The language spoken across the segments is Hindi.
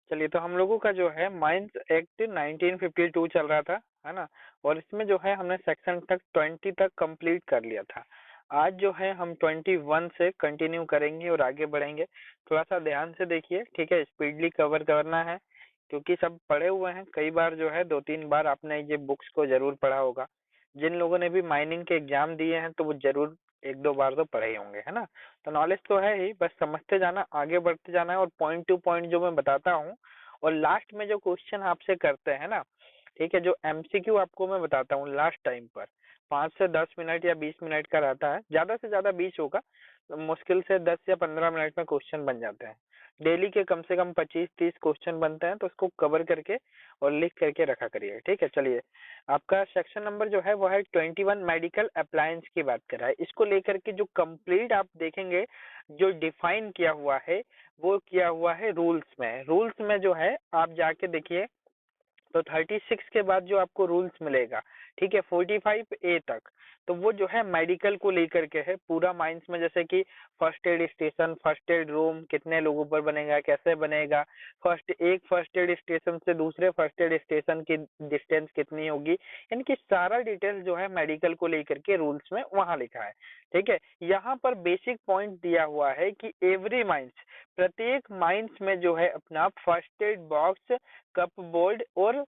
चलिए, तो हम लोगों का जो है माइंस एक्ट 1952 चल रहा था, है ना। और इसमें जो है हमने सेक्शन तक 20 तक कंप्लीट कर लिया था। आज जो है हम 21 से कंटिन्यू करेंगे और आगे बढ़ेंगे। थोड़ा सा ध्यान से देखिए, ठीक है, स्पीडली कवर करना है, क्योंकि सब पढ़े हुए हैं। कई बार जो है 2-3 बार आपने ये बुक्स को जरूर पढ़ा होगा। जिन लोगों ने भी माइनिंग के एग्जाम दिए हैं तो वो जरूर 1-2 बार तो पढ़े ही होंगे, है ना। तो नॉलेज तो है ही, बस समझते जाना, आगे बढ़ते जाना है, और पॉइंट टू पॉइंट जो मैं बताता हूँ और लास्ट में जो क्वेश्चन आपसे करते हैं ना, ठीक है, जो एमसीक्यू आपको मैं बताता हूँ लास्ट टाइम पर, 5 से 10 मिनट या 20 मिनट का रहता है, ज्यादा से ज्यादा 20 होगा, तो मुश्किल से 10 या 15 मिनट में क्वेश्चन बन जाते हैं। डेली के कम से कम 25-30 क्वेश्चन बनते हैं, तो उसको कवर करके और लिख करके रखा करिए, ठीक है। चलिए, आपका सेक्शन नंबर जो है वो है 21, मेडिकल अप्लायंस की बात कर रहा है। इसको लेकर के जो कंप्लीट आप देखेंगे, जो डिफाइन किया हुआ है, वो किया हुआ है रूल्स में। रूल्स में जो है आप जाके देखिए, तो 36 के बाद जो आपको रूल्स मिलेगा, ठीक है, 45A तक, तो वो जो है मेडिकल को लेकर के है पूरा माइंस में। जैसे कि first aid station, first aid room कितने लोगों पर बनेगा, कैसे बनेगा, फर्स्ट एड स्टेशन से दूसरे फर्स्ट एड स्टेशन की डिस्टेंस कितनी होगी, इनकी सारा डिटेल्स जो है मेडिकल को लेकर के रूल्स में वहां लिखा है, ठीक है। यहाँ पर बेसिक पॉइंट दिया हुआ है कि एवरी माइंस, प्रत्येक माइंस में जो है अपना first aid box, cup board और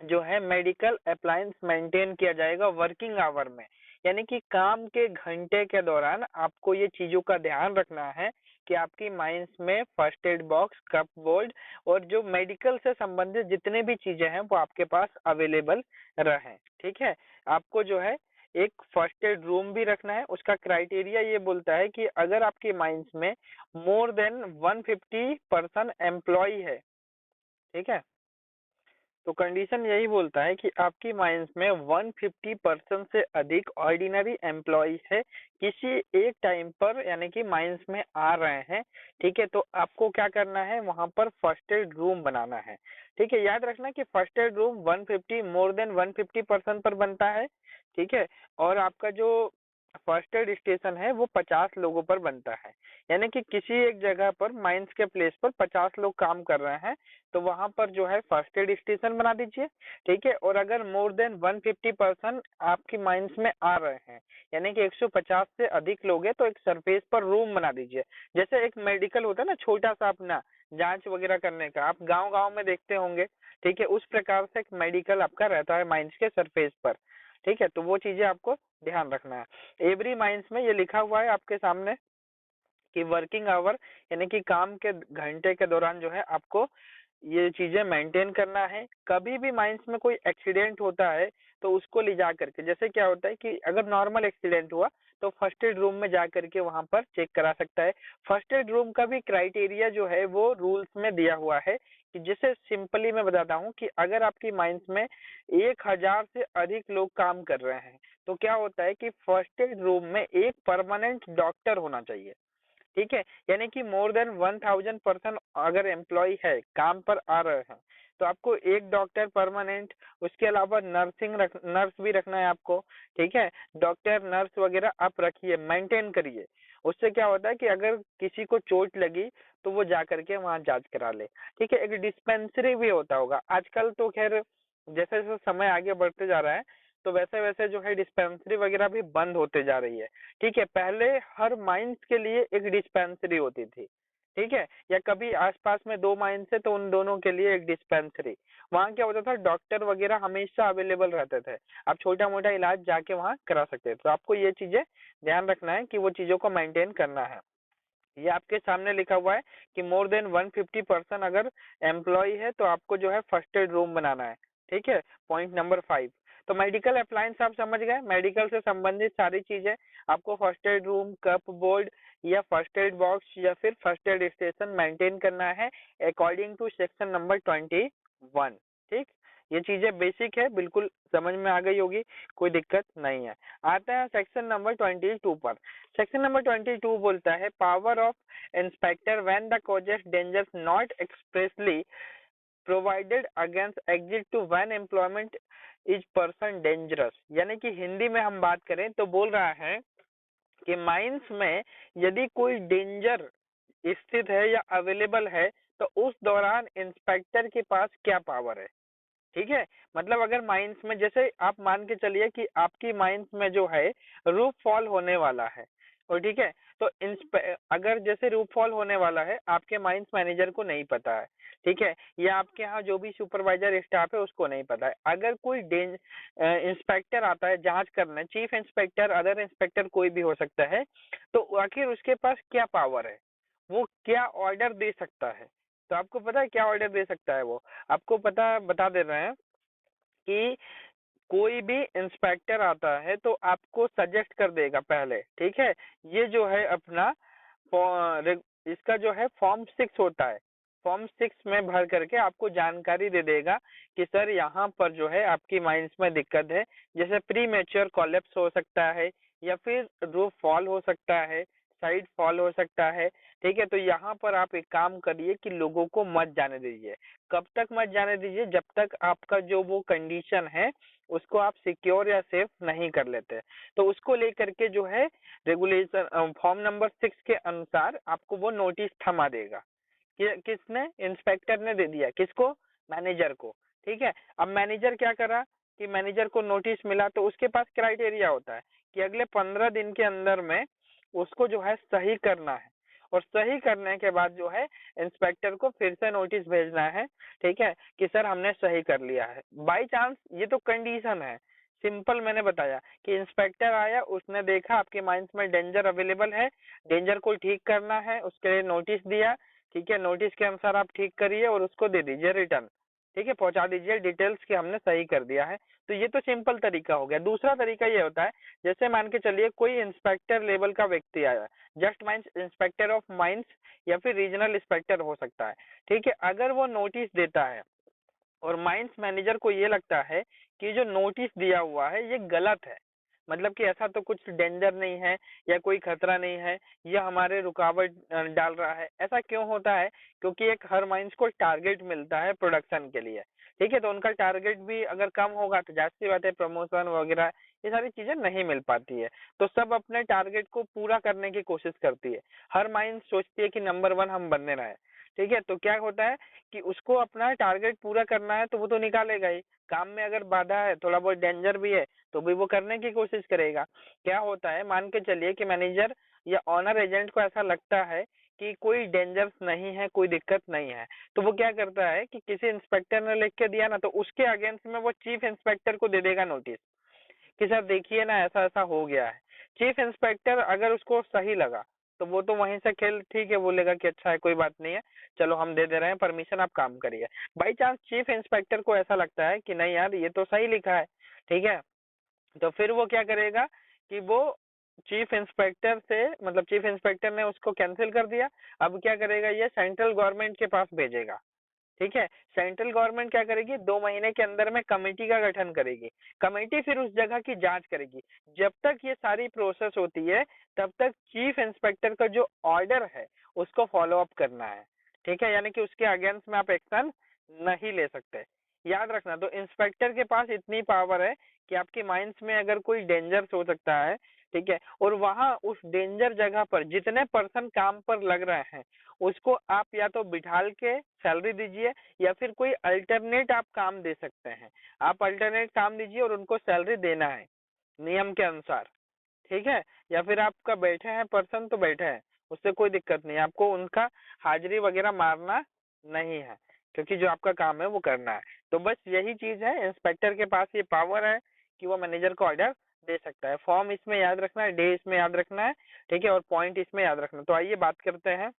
जो है मेडिकल अप्लायंस मेंटेन किया जाएगा वर्किंग आवर में। यानी कि काम के घंटे के दौरान आपको ये चीजों का ध्यान रखना है कि आपकी माइंस में first aid box, cup board और जो मेडिकल से संबंधित जितने भी चीजें हैं वो आपके पास अवेलेबल रहें, ठीक है। आपको जो है एक फर्स्ट एड रूम भी रखना है। उसका क्राइटेरिया ये बोलता है कि अगर आपकी माइंस में मोर देन 150 पर्सन एम्प्लॉय है, ठीक है, तो कंडीशन यही बोलता है कि आपकी माइंस में 150 पर्सन से अधिक ऑर्डिनरी एम्प्लॉय है किसी एक टाइम पर, यानी कि माइंस में आ रहे हैं, ठीक है। तो आपको क्या करना है, वहां पर फर्स्ट एड रूम बनाना है, ठीक है। याद रखना कि first aid room 150, more than 150 person पर बनता है, ठीक है। और आपका जो फर्स्ट एड स्टेशन है वो 50 लोगों पर बनता है। यानी कि किसी एक जगह पर माइंस के प्लेस पर 50 लोग काम कर रहे हैं, तो वहां पर जो है फर्स्ट एड स्टेशन बना दीजिए, ठीक है। और अगर मोर देन 150 पर्सन आपकी माइंस में आ रहे हैं, यानी कि 150 से अधिक लोग हैं, तो एक सरफेस पर रूम बना दीजिए। जैसे एक मेडिकल होता है ना, छोटा सा अपना जांच वगैरह करने का, आप गांव गांव में देखते होंगे, ठीक है, उस प्रकार से एक मेडिकल आपका रहता है माइंस के सरफेस पर, ठीक है। तो वो चीजें आपको ध्यान रखना है। एवरी माइंस में ये लिखा हुआ है आपके सामने कि वर्किंग आवर, यानी कि काम के घंटे के दौरान जो है आपको ये चीजें मेंटेन करना है। कभी भी माइंस में कोई एक्सीडेंट होता है तो उसको ले जा करके, जैसे क्या होता है कि अगर नॉर्मल एक्सीडेंट हुआ तो फर्स्ट एड रूम में जा करके वहां पर चेक करा सकता है। फर्स्ट एड रूम का भी क्राइटेरिया जो है वो रूल्स में दिया हुआ है कि जैसे सिंपली मैं बताता हूँ कि अगर आपकी माइंस में 1000 से अधिक लोग काम कर रहे हैं, तो क्या होता है कि फर्स्ट एड रूम में एक परमानेंट डॉक्टर होना चाहिए, ठीक है। यानी कि मोर देन 1000 पर्सन अगर एम्प्लॉय है, काम पर आ रहे हैं, तो आपको एक डॉक्टर परमानेंट, उसके अलावा नर्स भी रखना है आपको, ठीक है। डॉक्टर नर्स वगैरह आप रखिए, मेंटेन करिए। उससे क्या होता है कि अगर किसी को चोट लगी तो वो जा करके वहां जांच करा ले, ठीक है। एक डिस्पेंसरी भी होता होगा आजकल, तो खैर जैसे जैसे समय आगे बढ़ते जा रहा है तो वैसे वैसे जो है डिस्पेंसरी वगैरह भी बंद होते जा रही है, ठीक है। पहले हर माइंस के लिए एक डिस्पेंसरी होती थी, ठीक है, या कभी आसपास में 2 माइंस है तो उन दोनों के लिए एक डिस्पेंसरी। वहाँ क्या होता था, डॉक्टर वगैरह हमेशा अवेलेबल रहते थे, आप छोटा मोटा इलाज जाके वहाँ करा सकते थे। तो आपको ये चीजें ध्यान रखना है कि वो चीजों को मेंटेन करना है। ये आपके सामने लिखा हुआ है कि मोर देन 150 पर्सन अगर एम्प्लॉय है तो आपको जो है फर्स्ट एड रूम बनाना है, ठीक है। Point number 5। तो मेडिकल अप्लायंस आप समझ गए, मेडिकल से संबंधित सारी चीजें आपको first aid room, cup board या फर्स्ट एड बॉक्स या फिर फर्स्ट एड स्टेशन मेंटेन करना है अकॉर्डिंग टू सेक्शन नंबर 21, ठीक। ये चीजें बेसिक है, बिल्कुल समझ में आ गई होगी, कोई दिक्कत नहीं है। आते हैं सेक्शन नंबर 22 पर। सेक्शन नंबर 22 बोलता है power of inspector when the causes dangers not expressly provided against exit to when employment is person dangerous. यानी कि हिंदी में हम बात करें तो बोल रहा है कि माइंस में यदि कोई डेंजर स्थित है या अवेलेबल है तो उस दौरान इंस्पेक्टर के पास क्या पावर है। ठीक है, मतलब अगर माइंस में, जैसे आप मान के चलिए कि आपकी माइंस में जो है रूफ फॉल होने वाला है, और ठीक है, तो अगर जैसे रूफ फॉल होने वाला है, आपके माइंस मैनेजर को नहीं पता है, ठीक है, या आपके यहाँ जो भी सुपरवाइजर स्टाफ है उसको नहीं पता है, अगर कोई इंस्पेक्टर आता है जांच करने, चीफ इंस्पेक्टर, अदर इंस्पेक्टर कोई भी हो सकता है, तो आखिर उसके पास क्या पावर है, वो क्या ऑर्डर दे सकता है। तो आपको पता है क्या ऑर्डर दे सकता है वो, आपको पता बता दे रहे हैं कि कोई भी इंस्पेक्टर आता है तो आपको सजेस्ट कर देगा पहले, ठीक है, ये जो है अपना इसका जो है फॉर्म 6 होता है, फॉर्म 6 में भर करके आपको जानकारी दे देगा कि सर यहाँ पर जो है आपकी माइंस में दिक्कत है, जैसे प्री मैच्योर कोलैप्स हो सकता है, या फिर रूफ फॉल हो सकता है, साइड फॉल हो सकता है, ठीक है। तो यहाँ पर आप एक काम करिए कि लोगों को मत जाने दीजिए। कब तक मत जाने दीजिए, जब तक आपका जो वो कंडीशन है उसको आप सिक्योर या सेफ नहीं कर लेते। तो उसको लेकर के जो है रेगुलेशन फॉर्म नंबर 6 के अनुसार आपको वो नोटिस थमा देगा। किसने, इंस्पेक्टर ने दे दिया, किसको, मैनेजर को, ठीक है। अब मैनेजर क्या करा कि मैनेजर को नोटिस मिला, तो उसके पास क्राइटेरिया होता है कि अगले 15 दिन के अंदर में उसको जो है सही करना है, और सही करने के बाद जो है इंस्पेक्टर को फिर से नोटिस भेजना है, ठीक है, कि सर हमने सही कर लिया है। बाई चांस, ये तो कंडीशन है, सिंपल मैंने बताया कि इंस्पेक्टर आया, उसने देखा आपके माइंस में डेंजर अवेलेबल है, डेंजर को ठीक करना है, उसके लिए नोटिस दिया, ठीक है, नोटिस के अनुसार आप ठीक करिए और उसको दे दीजिए रिटर्न, ठीक है, पहुंचा दीजिए डिटेल्स कि हमने सही कर दिया है। तो ये तो सिंपल तरीका हो गया। दूसरा तरीका ये होता है, जैसे मान के चलिए कोई इंस्पेक्टर लेवल का व्यक्ति आया, just mines inspector of mines या फिर रीजनल इंस्पेक्टर हो सकता है, ठीक है, अगर वो नोटिस देता है और माइंस मैनेजर को ये लगता है कि जो नोटिस दिया हुआ है ये गलत है, मतलब कि ऐसा तो कुछ डेंजर नहीं है या कोई खतरा नहीं है, ये हमारे रुकावट डाल रहा है, ऐसा क्यों होता है, क्योंकि एक हर माइंस को टारगेट मिलता है प्रोडक्शन के लिए, ठीक है, तो उनका टारगेट भी अगर कम होगा तो जाहिर सी बात है प्रमोशन वगैरह ये सारी चीजें नहीं मिल पाती है। तो सब अपने टारगेट को पूरा करने की कोशिश करती है, हर माइंस सोचती है कि नंबर 1 हम बनने रहे, ठीक है। तो क्या होता है कि उसको अपना टारगेट पूरा करना है तो वो तो निकालेगा ही, काम में अगर बाधा है, थोड़ा बहुत डेंजर भी है तो भी वो करने की कोशिश करेगा। क्या होता है, मान के चलिए कि मैनेजर या ऑनर एजेंट को ऐसा लगता है कि कोई डेंजर नहीं है, कोई दिक्कत नहीं है, तो वो क्या करता है कि किसी इंस्पेक्टर ने लिख के दिया ना, तो उसके अगेंस्ट में वो चीफ इंस्पेक्टर को दे देगा नोटिस कि सर देखिए ना ऐसा ऐसा हो गया है। चीफ इंस्पेक्टर अगर उसको सही लगा तो वो तो वहीं से खेल, ठीक है, बोलेगा कि अच्छा है, कोई बात नहीं है, चलो हम दे दे रहे हैं परमिशन, आप काम करिए। बाई चांस चीफ इंस्पेक्टर को ऐसा लगता है कि नहीं यार ये तो सही लिखा है, ठीक है, तो फिर वो क्या करेगा कि वो चीफ इंस्पेक्टर से, मतलब चीफ इंस्पेक्टर ने उसको कैंसिल कर दिया, अब क्या करेगा, ये सेंट्रल गवर्नमेंट के पास भेजेगा, ठीक है। सेंट्रल गवर्नमेंट क्या करेगी, 2 महीने के अंदर में कमेटी का गठन करेगी, कमेटी फिर उस जगह की जांच करेगी। जब तक ये सारी प्रोसेस होती है तब तक चीफ इंस्पेक्टर का जो ऑर्डर है उसको फॉलो अप करना है, ठीक है, यानी कि उसके अगेंस्ट में आप एक्शन नहीं ले सकते। याद रखना, तो इंस्पेक्टर के पास इतनी पावर है कि आपकी माइंस में अगर कोई डेंजर हो सकता है, ठीक है, और वहां उस डेंजर जगह पर जितने पर्सन काम पर लग रहे हैं उसको आप या तो बिठाल के सैलरी दीजिए, या फिर कोई अल्टरनेट आप काम दे सकते हैं, आप अल्टरनेट काम दीजिए और उनको सैलरी देना है नियम के अनुसार, ठीक है। या फिर आपका बैठे हैं पर्सन तो बैठे हैं, उससे कोई दिक्कत नहीं, आपको उनका हाजिरी वगैरह मारना नहीं है, क्योंकि जो आपका काम है वो करना है। तो बस यही चीज है, इंस्पेक्टर के पास ये पावर है कि वो मैनेजर को ऑर्डर दे सकता है। फॉर्म इसमें याद रखना है, डे इसमें याद रखना है, ठीक है, और पॉइंट इसमें याद रखना। तो आइए बात करते हैं,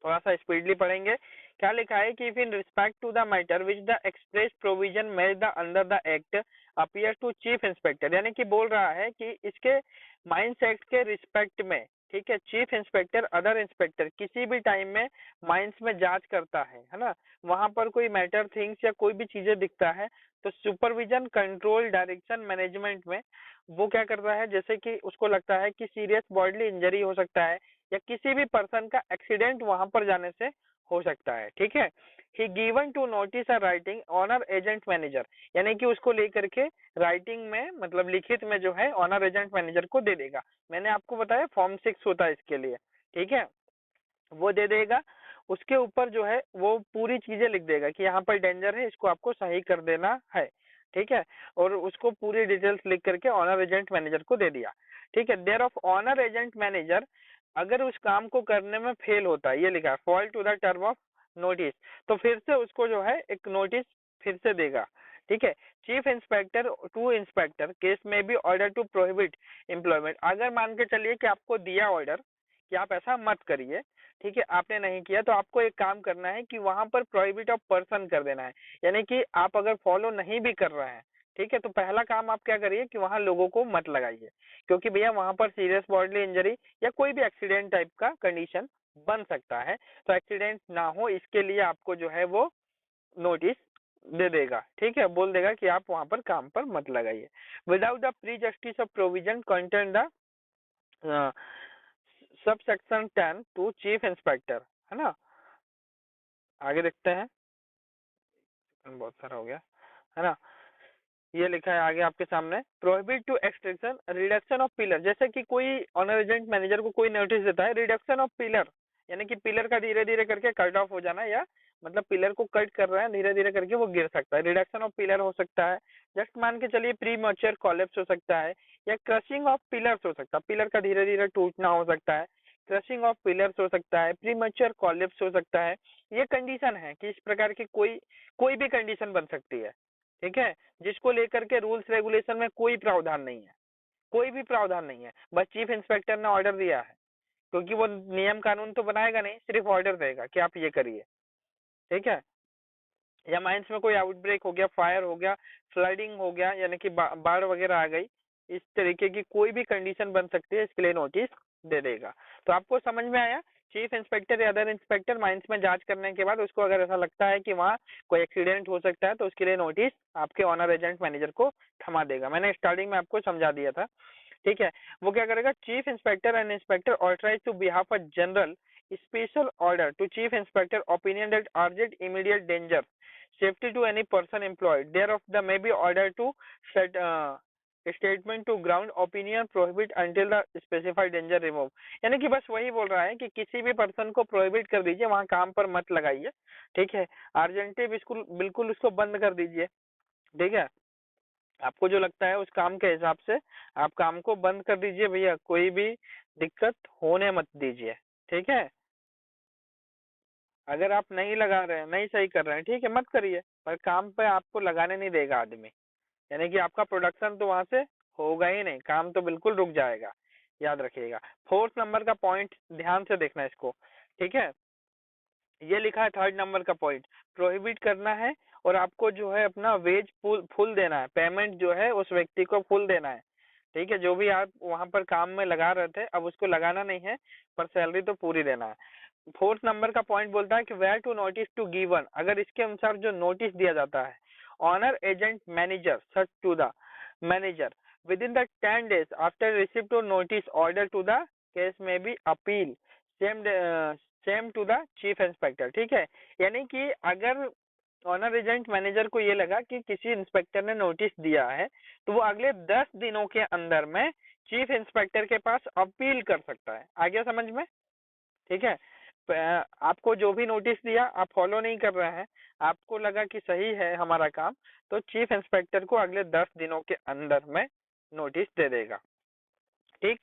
थोड़ा सा स्पीडली पढ़ेंगे। क्या लिखा है कि if in respect to the matter which the express provision made the under the act appear to chief inspector, यानी कि बोल रहा है कि इसके माइंस एक्ट के रिस्पेक्ट में, ठीक है, चीफ इंस्पेक्टर अदर इंस्पेक्टर किसी भी टाइम में माइंस में जांच करता है ना, वहां पर कोई मैटर थिंग्स या कोई भी चीजें दिखता है तो सुपरविजन कंट्रोल डायरेक्शन मैनेजमेंट में वो क्या करता है, जैसे कि उसको लगता है कि सीरियस बॉडीली इंजरी हो सकता है या किसी भी पर्सन का एक्सीडेंट वहां पर जाने से हो सकता है, ठीक है। He given to notice a writing owner agent manager, यानी कि उसको लेकर के राइटिंग में, मतलब लिखित में जो है ऑनर एजेंट मैनेजर को दे देगा। मैंने आपको बताया फॉर्म 6 होता है इसके लिए, ठीक है, वो दे देगा। उसके ऊपर जो है वो पूरी चीजें लिख देगा कि यहाँ पर डेंजर है, इसको आपको सही कर देना है, ठीक है। और उसको पूरी डिटेल्स लिख करके ऑनर एजेंट मैनेजर को दे दिया, ठीक है। There of owner agent manager अगर उस काम को करने में फेल होता है, ये लिखा है fall to the term of notice, तो फिर से उसको जो है एक नोटिस फिर से देगा, ठीक है। Chief inspector to inspector case में भी ऑर्डर टू प्रोहिबिट एम्प्लॉयमेंट, अगर मान के चलिए कि आपको दिया ऑर्डर कि आप ऐसा मत करिए, ठीक है, आपने नहीं किया, तो आपको एक काम करना है कि वहां पर प्रोहिबिट ऑफ पर्सन कर देना है, यानी कि आप अगर फॉलो नहीं भी कर रहे हैं, ठीक है, तो पहला काम आप क्या करिए कि वहां लोगों को मत लगाइए, क्योंकि भैया वहां पर सीरियस बॉडीली इंजरी या कोई भी एक्सीडेंट टाइप का कंडीशन बन सकता है, तो एक्सीडेंट ना हो इसके लिए आपको जो है वो नोटिस दे देगा, ठीक है, बोल देगा कि आप वहां पर काम पर मत लगाइए। Without the prejudice of provision content the subsection 10 to chief inspector, है ना। आगे देखते हैं, बहुत सारा हो गया, है ना। ये लिखा है आगे आपके सामने, prohibit to extraction reduction of pillar, जैसे कि कोई ऑनर एजेंट मैनेजर को कोई नोटिस देता है रिडक्शन ऑफ पिलर, यानी कि पिलर का धीरे धीरे करके कट ऑफ हो जाना, या मतलब पिलर को कट कर रहे हैं धीरे धीरे करके वो गिर सकता है, रिडक्शन ऑफ पिलर हो सकता है। जस्ट मान के चलिए प्री मैच्योर कोलैप्स हो सकता है, या क्रशिंग ऑफ पिलर्स हो सकता है, पिलर का धीरे धीरे टूटना हो सकता है, क्रशिंग ऑफ पिलर्स हो सकता है, प्री मैच्योर कोलैप्स हो सकता है। ये कंडीशन है कि इस प्रकार की कोई कोई भी कंडीशन बन सकती है, ठीक है, जिसको लेकर के रूल्स रेगुलेशन में कोई प्रावधान नहीं है, कोई भी प्रावधान नहीं है, बस चीफ इंस्पेक्टर ने ऑर्डर दिया है, क्योंकि वो नियम कानून तो बनाएगा नहीं, सिर्फ ऑर्डर देगा कि आप ये करिए, ठीक है। या माइंस में कोई आउटब्रेक हो गया, फायर हो गया, फ्लडिंग हो गया, यानी कि बाढ़ वगैरह आ गई, इस तरीके की कोई भी कंडीशन बन सकती है, इसके लिए नोटिस दे देगा। तो आपको समझ में आया, चीफ इंस्पेक्टर या अदर इंस्पेक्टर माइंस में जांच करने के बाद उसको अगर ऐसा लगता है कि वहाँ कोई एक्सीडेंट हो सकता है, तो उसके लिए नोटिस आपके ऑनर एजेंट मैनेजर को थमा देगा। मैंने स्टार्टिंग में आपको समझा दिया था, ठीक है। वो क्या करेगा, chief inspector and inspector authorise to behalf a general special order to chief inspector opinion that urgent immediate danger safety to any person employed thereof the may be order to set statement to ground opinion prohibit until the specified danger remove, यानी कि बस वही बोल रहा है कि किसी भी पर्सन को प्रोहिबिट कर दीजिए, वहां काम पर मत लगाइए, ठीक है, अर्जेंटली बिल्कुल बिल्कुल उसको बंद कर दीजिए, ठीक है। आपको जो लगता है उस काम के हिसाब से आप काम को बंद कर दीजिए भैया, कोई भी दिक्कत होने मत दीजिए, ठीक है। अगर आप नहीं लगा रहे हैं, नहीं सही कर रहे हैं, ठीक है, मत करिए, पर काम पे आपको लगाने नहीं देगा आदमी, यानी कि आपका प्रोडक्शन तो वहां से होगा ही नहीं, काम तो बिल्कुल रुक जाएगा, याद रखिएगा। फोर्थ नंबर का पॉइंट ध्यान से देखना इसको, ठीक है। ये लिखा है थर्ड नंबर का पॉइंट, प्रोहिबिट करना है और आपको जो है अपना वेज फुल देना है, पेमेंट जो है उस व्यक्ति को फुल देना है, ठीक है। जो भी आप वहां पर काम में लगा रहे थे अब उसको लगाना नहीं है, पर सैलरी तो पूरी देना है। फोर्थ नंबर का पॉइंट बोलता है कि where to notice to given, अगर इसके अनुसार जो नोटिस दिया जाता है, owner agent manager such to the manager with in the 10 days after receipt of notice order to the case में be appeal same same to the chief inspector, ठीक है। यानी कि अगर ऑनर एजेंट मैनेजर को ये लगा कि किसी इंस्पेक्टर ने नोटिस दिया है, तो वो अगले 10 दिनों के अंदर में चीफ इंस्पेक्टर के पास अपील कर सकता है। आ गया समझ में, ठीक है। आपको जो भी नोटिस दिया आप फॉलो नहीं कर रहे हैं, आपको लगा कि सही है हमारा काम, तो चीफ इंस्पेक्टर को अगले 10 दिनों के अंदर में नोटिस दे देगा, ठीक।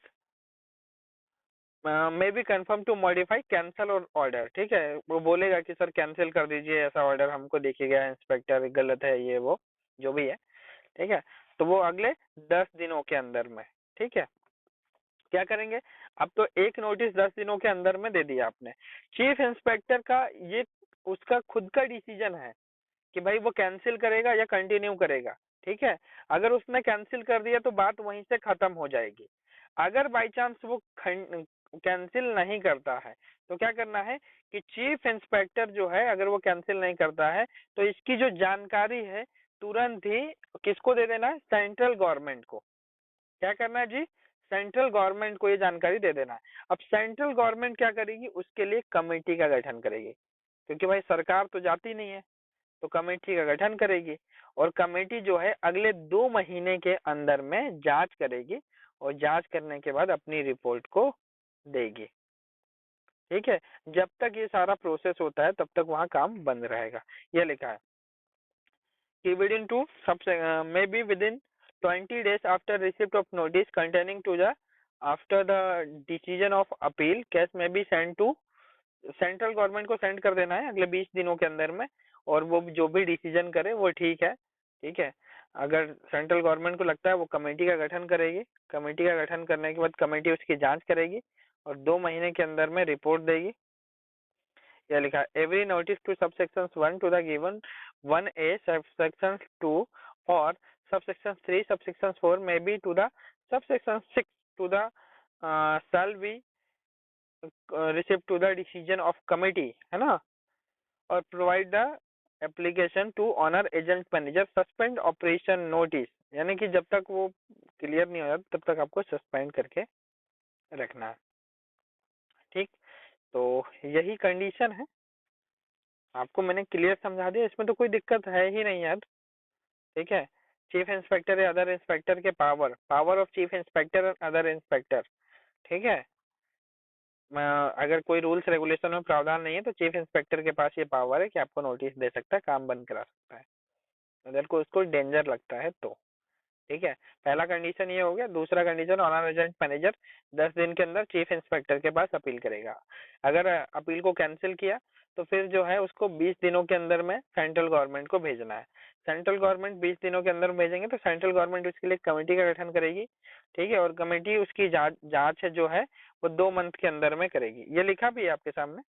May be confirm to modify cancel और ऑर्डर, ठीक है, वो बोलेगा कि सर कैंसिल कर दीजिए, ऐसा ऑर्डर हमको देखी गया है, इंस्पेक्टर गलत है, ये वो जो भी है, ठीक है। तो वो अगले 10 दिनों के अंदर में, ठीक है, क्या करेंगे। अब तो एक नोटिस 10 दिनों के अंदर में दे दिया आपने, चीफ इंस्पेक्टर का ये उसका खुद का डिसीजन है कि भाई वो कैंसिल करेगा या कंटिन्यू करेगा, ठीक है। अगर उसने कैंसिल कर दिया तो बात वहीं से खत्म हो जाएगी। अगर बाई चांस वो कैंसिल नहीं करता है, तो क्या करना है कि चीफ इंस्पेक्टर जो है अगर वो कैंसिल नहीं करता है, तो इसकी जो जानकारी है तुरंत ही किसको दे देना है, सेंट्रल गवर्नमेंट को। क्या करना है जी, सेंट्रल गवर्नमेंट को ये जानकारी दे देना है। अब सेंट्रल गवर्नमेंट क्या करेगी, उसके लिए कमेटी का गठन करेगी, क्योंकि भाई सरकार तो जाती नहीं है, तो कमेटी का गठन करेगी, और कमेटी जो है अगले 2 महीने के अंदर में जांच करेगी, और जांच करने के बाद अपनी रिपोर्ट को देगी, ठीक है, जब तक ये सारा प्रोसेस होता है तब तक वहाँ काम बंद रहेगा। ये लिखा है कि within two maybe within 20 days after receipt of notice containing to the after the decision of appeal case may be sent to central government को सेंड कर देना है अगले 20 दिनों के अंदर में। और वो जो भी डिसीजन करे वो ठीक है। ठीक है, अगर सेंट्रल गवर्नमेंट को लगता है वो कमेटी का गठन करेगी, कमेटी का गठन करने के बाद कमेटी उसकी जांच करेगी और 2 महीने के अंदर में रिपोर्ट देगी। यह लिखा है every notice to subsection 1 to the given 1A subsection 2 और subsection 3 subsection 4 may be to the subsection 6 to the shall be receipt to the decision of committee, है ना, और provide the application to owner agent manager suspend operation notice, यानी कि जब तक वो क्लियर नहीं हो जाता तब तक आपको सस्पेंड करके रखना है। ठीक, तो यही कंडीशन है, आपको मैंने क्लियर समझा दिया, इसमें तो कोई दिक्कत है ही नहीं यार। ठीक है, चीफ इंस्पेक्टर या अदर इंस्पेक्टर के पावर ऑफ चीफ इंस्पेक्टर और अदर इंस्पेक्टर। ठीक है, अगर कोई रूल्स रेगुलेशन में प्रावधान नहीं है तो चीफ इंस्पेक्टर के पास ये पावर है कि आपको नोटिस दे सकता है, काम बंद करा सकता है अगर को उसको डेंजर लगता है तो। ठीक है, पहला कंडीशन ये हो गया। दूसरा कंडीशन ऑनर एजेंट मैनेजर 10 दिन के अंदर चीफ इंस्पेक्टर के पास अपील करेगा। अगर अपील को कैंसिल किया तो फिर जो है उसको 20 दिनों के अंदर में सेंट्रल गवर्नमेंट को भेजना है। सेंट्रल गवर्नमेंट 20 दिनों के अंदर भेजेंगे तो सेंट्रल गवर्नमेंट उसके लिए कमेटी का गठन करेगी। ठीक है, और कमेटी उसकी जांच जो है वो 2 मंथ के अंदर में करेगी। ये लिखा भी है आपके सामने,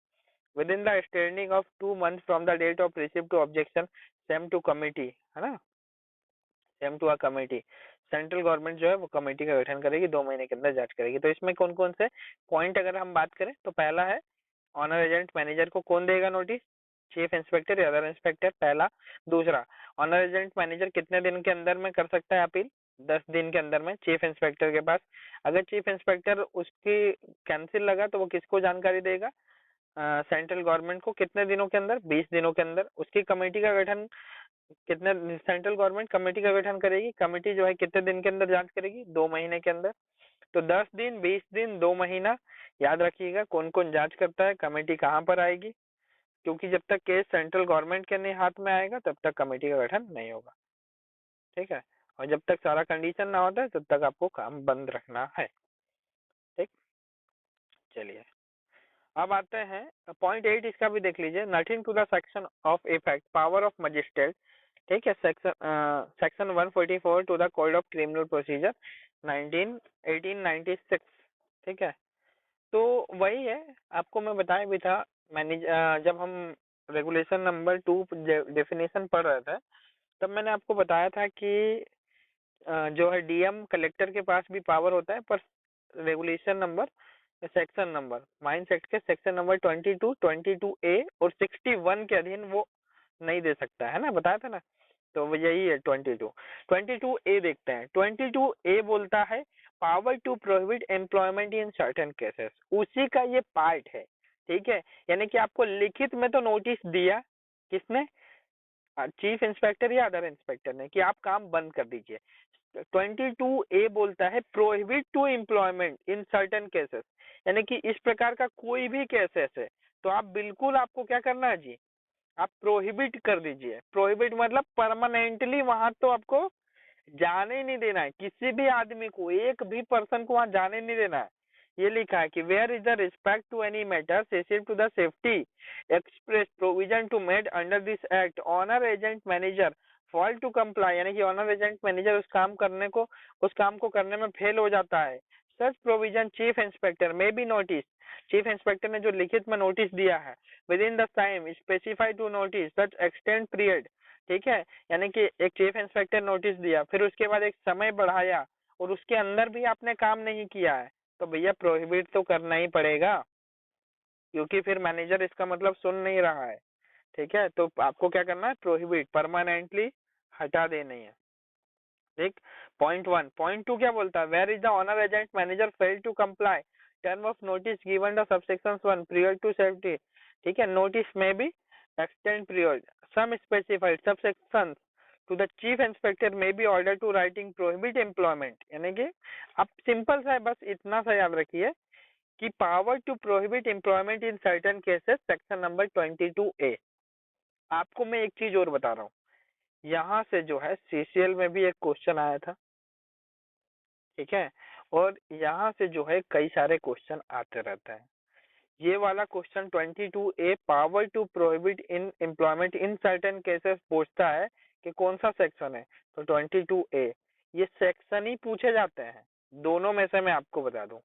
with in the standing of 2 month from the date of receipt to objection same to committee, है ना, same to a committee. Central government जो है वो कमेटी का गठन करेगी, 2 महीने के अंदर जांच करेगी। तो इसमें कौन कौन से पॉइंट अगर हम बात करें तो पहला है ऑनर एजेंट मैनेजर को कौन देगा नोटिस, चीफ इंस्पेक्टर या अदर इंस्पेक्टर, पहला। दूसरा, ऑनर एजेंट मैनेजर कितने दिन के अंदर में कर सकता है अपील, 10 दिन के अंदर में चीफ इंस्पेक्टर के पास। अगर चीफ इंस्पेक्टर उसकी कैंसिल लगा तो वो किसको जानकारी देगा, सेंट्रल गवर्नमेंट को। कितने दिनों के अंदर, 20 दिनों के अंदर। उसकी कमेटी का गठन कितने, सेंट्रल गवर्नमेंट कमेटी का गठन करेगी, कमेटी जो है कितने दिन के अंदर जांच करेगी, 2 महीने के अंदर। तो 10 दिन, 20 दिन, 2 महीना, याद रखिएगा कौन कौन जांच करता है, कमेटी कहाँ पर आएगी, क्योंकि जब तक केस सेंट्रल गवर्नमेंट के नहीं हाथ में आएगा तब तक कमेटी का गठन नहीं होगा। ठीक है, और जब तक सारा कंडीशन ना होता है तब तक आपको काम बंद रखना है। ठीक, चलिए अब आते हैं पॉइंट 8, इसका भी देख लीजिए। Nothing to the section of effect power of magistrate. ठीक है, section 144 to the code of criminal procedure 1896। ठीक है, तो वही है, आपको मैं बताया भी था मैनेज जब हम रेगुलेशन नंबर 2 डेफिनेशन पढ़ रहे थे तब मैंने आपको बताया था कि जो है डीएम कलेक्टर के पास भी पावर होता है, पर regulation number section number mines act के सेक्शन नंबर 22, 22A और 61 के अधीन वो नहीं दे सकता है ना, बताया था ना। तो वो यही है 22A देखते हैं। 22A बोलता है power to prohibit employment in certain cases, उसी का ये पार्ट है। ठीक है, यानी कि आपको लिखित में तो नोटिस दिया किसने, चीफ इंस्पेक्टर या अदर इंस्पेक्टर ने, कि आप काम बंद कर दीजिए। 22A बोलता है prohibit to employment in certain cases, यानी कि इस प्रकार का कोई भी केसेस है तो आप बिल्कुल, आपको क्या करना है जी, आप प्रोहिबिट कर दीजिए। प्रोहिबिट मतलब परमानेंटली वहां तो आपको जाने ही नहीं देना है, किसी भी आदमी को, एक भी पर्सन को वहां जाने नहीं देना है। ये लिखा है कि where is the respect to any matter sensitive to the safety express provision to made under this act owner agent manager fall to comply, यानी कि ऑनर एजेंट मैनेजर उस काम को करने में फेल हो जाता है। सच प्रोविजन चीफ इंस्पेक्टर में बी नोटिस, चीफ इंस्पेक्टर ने जो लिखित में नोटिस दिया है with in the time specified to notice such extend period. ठीक है, यानी कि एक चीफ इंस्पेक्टर नोटिस दिया, फिर उसके बाद एक समय बढ़ाया और उसके अंदर भी आपने काम नहीं किया है तो भैया प्रोहिबिट तो करना ही पड़ेगा, क्योंकि फिर मैनेजर इसका मतलब सुन नहीं रहा है। ठीक है, तो आपको क्या करना है, प्रोहिबिट परमानेंटली हटा देनी है। ठीक, पॉइंट 1। पॉइंट 2 क्या बोलता है, where is the owner agent manager fail to comply term of notice given the subsection 1 period to safety. ठीक है, नोटिस में भी extend period some specified subsection to the chief inspector में be order to writing prohibit employment, यानी कि अब सिंपल सा है, बस इतना सा याद रखिए कि power to prohibit employment in certain cases section number 22A। आपको मैं एक चीज और बता रहा हूँ, यहाँ से जो है सीसीएल में भी एक क्वेश्चन आया था, ठीक है, और यहाँ से जो है कई सारे क्वेश्चन आते रहते हैं। ये वाला question 22A power to prohibit in employment in certain cases पूछता है कि कौन सा सेक्शन है, तो 22A। ये सेक्शन ही पूछे जाते हैं, दोनों में से मैं आपको बता दूं,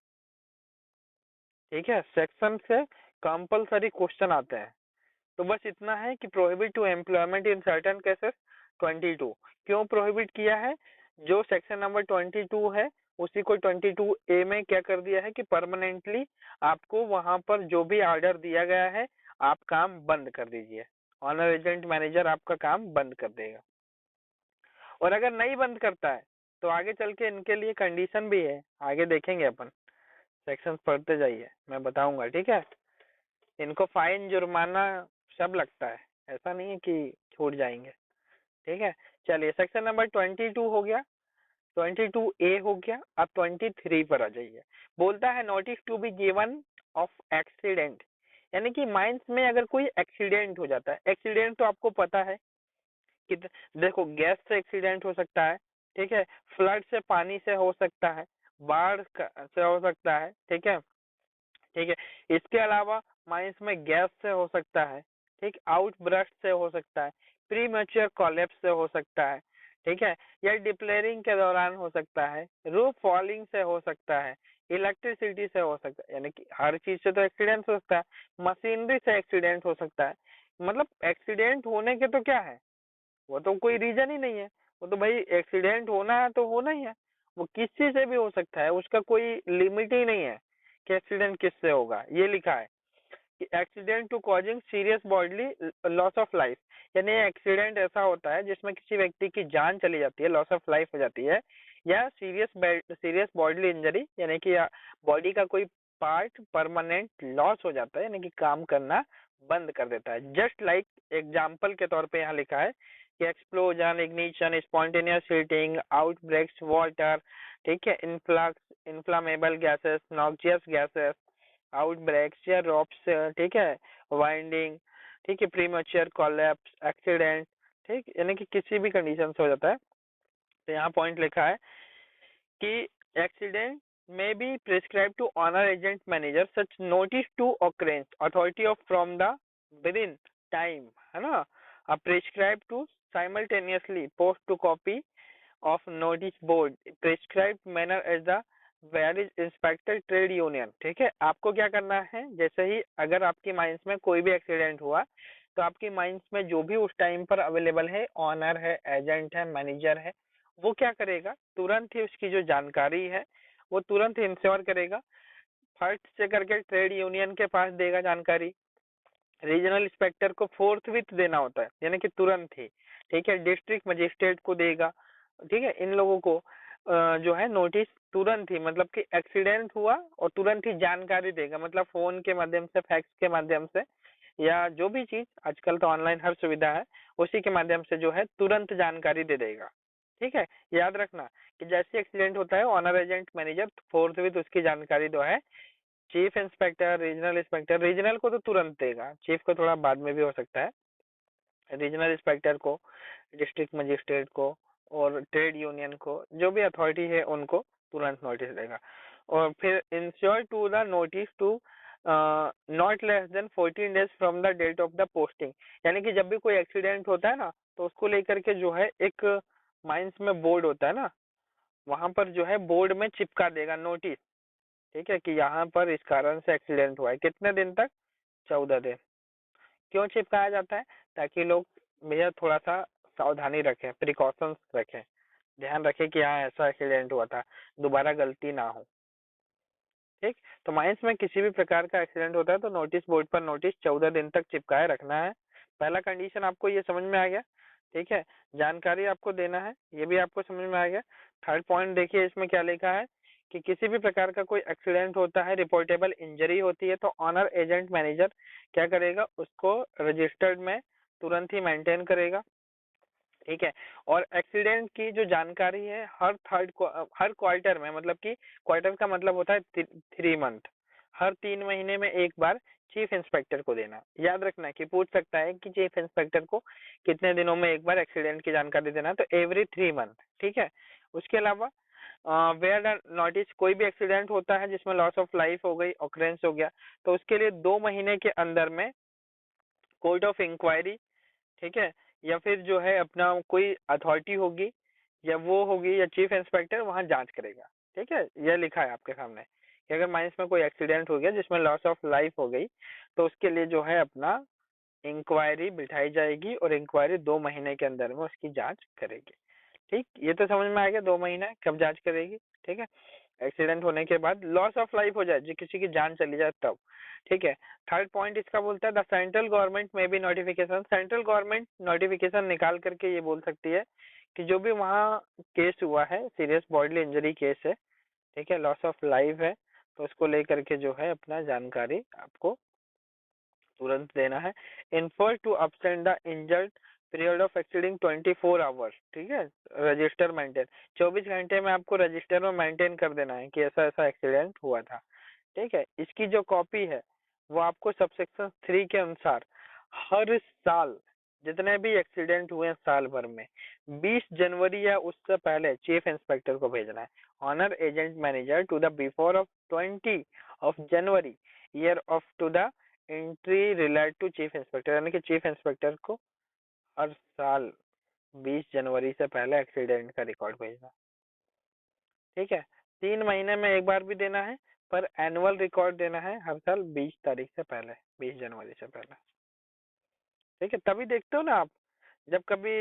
ठीक है, सेक्शन से कंपलसरी क्वेश्चन आते हैं। तो बस इतना है कि prohibit to employment in certain cases 22। क्यों प्रोहिबिट किया है, जो सेक्शन नंबर 22 है उसी को 22A में क्या कर दिया है कि परमानेंटली आपको वहां पर जो भी ऑर्डर दिया गया है आप काम बंद कर दीजिए, ऑनर एजेंट मैनेजर आपका काम बंद कर देगा। और अगर नहीं बंद करता है तो आगे चल के इनके लिए कंडीशन भी है, आगे देखेंगे अपन, सेक्शन पढ़ते जाइए मैं बताऊंगा, ठीक है। इनको फाइन जुर्माना सब लगता है, ऐसा नहीं है कि छूट जाएंगे, ठीक है। चलिए सेक्शन नंबर 22 हो गया, 22A हो गया। अब 23 पर आ जाइए। बोलता है notice to be given of accident, यानी कि माइंस में अगर कोई एक्सीडेंट हो जाता है, एक्सीडेंट तो आपको पता है कि देखो गैस से एक्सीडेंट हो सकता है, ठीक है, फ्लड से पानी से हो सकता है, से हो सकता है, ठीक है, ठीक है। इसके अलावा माइंस में गैस से हो सकता है, ठीक, आउट ब्रस्ट से हो सकता है, प्री मैच्योर कोलैप्स से हो सकता है, ठीक है, या डिप्लेरिंग के दौरान हो सकता है, रूफ फॉलिंग से हो सकता है, इलेक्ट्रिसिटी से हो सकता है, यानी कि हर चीज से तो एक्सीडेंट हो सकता है, मशीनरी से एक्सीडेंट हो सकता है। मतलब एक्सीडेंट होने के तो क्या है, वो तो कोई रीजन ही नहीं है, वो तो भाई एक्सीडेंट होना है तो होना ही है, वो किसी से भी हो सकता है, उसका कोई लिमिट ही नहीं है कि एक्सीडेंट किससे होगा। ये लिखा है कि accident to causing serious bodily loss of life, यानी एक्सीडेंट ऐसा होता है जिसमें किसी व्यक्ति की जान चली जाती है, लॉस ऑफ लाइफ हो जाती है, या सीरियस बॉडली इंजरी, यानी कि बॉडी का कोई पार्ट परमानेंट लॉस हो जाता है, यानी कि काम करना बंद कर देता है। जस्ट लाइक एग्जाम्पल के तौर पे यहाँ लिखा है कि explosion, ignition, spontaneous heating, outbreaks, water, ठीक है, influx inflammable gases, noxious gases, outbreaks या रॉप्स, ठीक है, वाइंडिंग, ठीक है, प्रीमेच्योर कोलैप्स, एक्सीडेंट, ठीक, यानी कि किसी भी कंडीशन से हो जाता है। तो यहाँ पॉइंट लिखा है कि accident may be prescribe to owner agent manager such notice to occurrence authority of from the within time, है ना, prescribe to simultaneously post to copy of notice board prescribed manner as the where inspector trade union, ठीक है। आपको क्या करना है, जैसे ही अगर आपकी माइंस में कोई भी एक्सीडेंट हुआ तो आपकी माइंस में जो भी उस टाइम पर अवेलेबल है, ऑनर है, एजेंट है, मैनेजर है, वो क्या करेगा, तुरंत ही उसकी जो जानकारी है वो तुरंत इंश्योर करेगा, फर्स्ट से करके ट्रेड यूनियन के पास देगा जानकारी, रीजनल इंस्पेक्टर को फोर्थ विथ देना होता है, यानी कि तुरंत ही, ठीक है, डिस्ट्रिक्ट मजिस्ट्रेट को देगा, ठीक है, इन लोगों को जो है नोटिस तुरंत ही, मतलब कि एक्सीडेंट हुआ और तुरंत ही जानकारी देगा, मतलब फोन के माध्यम से, फैक्स के माध्यम से, या जो भी चीज आजकल तो ऑनलाइन हर सुविधा है, उसी के माध्यम से जो है तुरंत जानकारी दे देगा, ठीक है। याद रखना कि जैसे एक्सीडेंट होता है owner agent manager forthwith उसकी जानकारी जो है chief inspector, regional inspector, regional को तो तुरंत देगा, चीफ को थोड़ा बाद में भी हो सकता है, रीजनल इंस्पेक्टर को, डिस्ट्रिक्ट मजिस्ट्रेट को और ट्रेड यूनियन को, जो भी अथॉरिटी है उनको तुरंत नोटिस देगा। और फिर ensure to the notice to not less than 14 days from the date of the posting, यानी कि जब भी कोई एक्सीडेंट होता है ना तो उसको लेकर के जो है एक माइंस में बोर्ड होता है ना, वहां पर जो है बोर्ड में चिपका देगा नोटिस, ठीक है, कि यहाँ पर इस कारण से एक्सीडेंट हुआ है, कितने दिन तक, 14 दिन। क्यों चिपकाया जाता है, ताकि लोग भैया थोड़ा सा सावधानी रखें, प्रिकॉशंस रखें, ध्यान रखें कि हाँ ऐसा एक्सीडेंट हुआ था, दोबारा गलती ना हो, ठीक। तो माइंस में किसी भी प्रकार का एक्सीडेंट होता है तो नोटिस बोर्ड पर नोटिस 14 दिन तक चिपकाए रखना है। पहला कंडीशन आपको ये समझ में आ गया, ठीक है, जानकारी आपको देना है, ये भी आपको समझ में आ गया। थर्ड पॉइंट देखिए इसमें क्या लिखा है कि किसी भी प्रकार का कोई एक्सीडेंट होता है, रिपोर्टेबल इंजरी होती है, तो ऑनर एजेंट मैनेजर क्या करेगा, उसको रजिस्टर्ड में तुरंत ही मेंटेन करेगा, ठीक है। और एक्सीडेंट की जो जानकारी है हर क्वार्टर में, मतलब कि क्वार्टर का मतलब होता है 3 मंथ, हर 3 महीने में एक बार चीफ इंस्पेक्टर को देना। याद रखना कि पूछ सकता है कि चीफ इंस्पेक्टर को कितने दिनों में एक बार एक्सीडेंट की जानकारी देना, तो एवरी 3 मंथ। ठीक है। उसके अलावा वेयर नोटिस, कोई भी एक्सीडेंट होता है जिसमें लॉस ऑफ लाइफ हो गई, ऑकरेंस हो गया, तो उसके लिए 2 महीने के अंदर में कोर्ट ऑफ इंक्वायरी, ठीक है, या फिर जो है अपना कोई अथॉरिटी होगी या वो होगी या चीफ इंस्पेक्टर वहां जांच करेगा। ठीक है, यह लिखा है आपके सामने कि अगर माइंस में कोई एक्सीडेंट हो गया जिसमें लॉस ऑफ लाइफ हो गई, तो उसके लिए जो है अपना इंक्वायरी बिठाई जाएगी और इंक्वायरी 2 महीने के अंदर में उसकी जांच करेगी। ठीक, ये तो समझ में आ गया 2 महीना कब जांच करेगी। ठीक है, एक्सीडेंट होने के बाद लॉस ऑफ लाइफ हो जाए, जो किसी की जान चली जाए तब। ठीक है। थर्ड पॉइंट इसका बोलता है द सेंट्रल गवर्नमेंट में भी नोटिफिकेशन, सेंट्रल गवर्नमेंट नोटिफिकेशन निकाल करके ये बोल सकती है कि जो भी वहाँ केस हुआ है, सीरियस बॉडीली इंजरी केस है, ठीक है, लॉस ऑफ लाइफ है, तो उसको लेकर के जो है अपना जानकारी आपको तुरंत देना है। Infer to absent the injured period of exceeding 24 hours. ठीक है, रजिस्टर मेंटेन, 24 घंटे में आपको रजिस्टर में मेंटेन कर देना है कि ऐसा ऐसा एक्सीडेंट हुआ था। ठीक है, इसकी जो कॉपी है वो आपको सबसेक्शन 3 के अनुसार हर साल जितने भी एक्सीडेंट हुए साल भर में 20 जनवरी या उससे पहले चीफ इंस्पेक्टर को भेजना है। Owner agent manager to the before of 20 January year of to the entry relate to chief inspector, यानी कि चीफ इंस्पेक्टर को हर साल 20 जनवरी से पहले एक्सीडेंट का रिकॉर्ड भेजना। ठीक है, 3 महीने में एक बार भी देना है, पर एनुअल रिकॉर्ड देना है हर साल 20 तारीख से पहले, 20 जनवरी से पहले। ठीक है, तभी देखते हो ना आप, जब कभी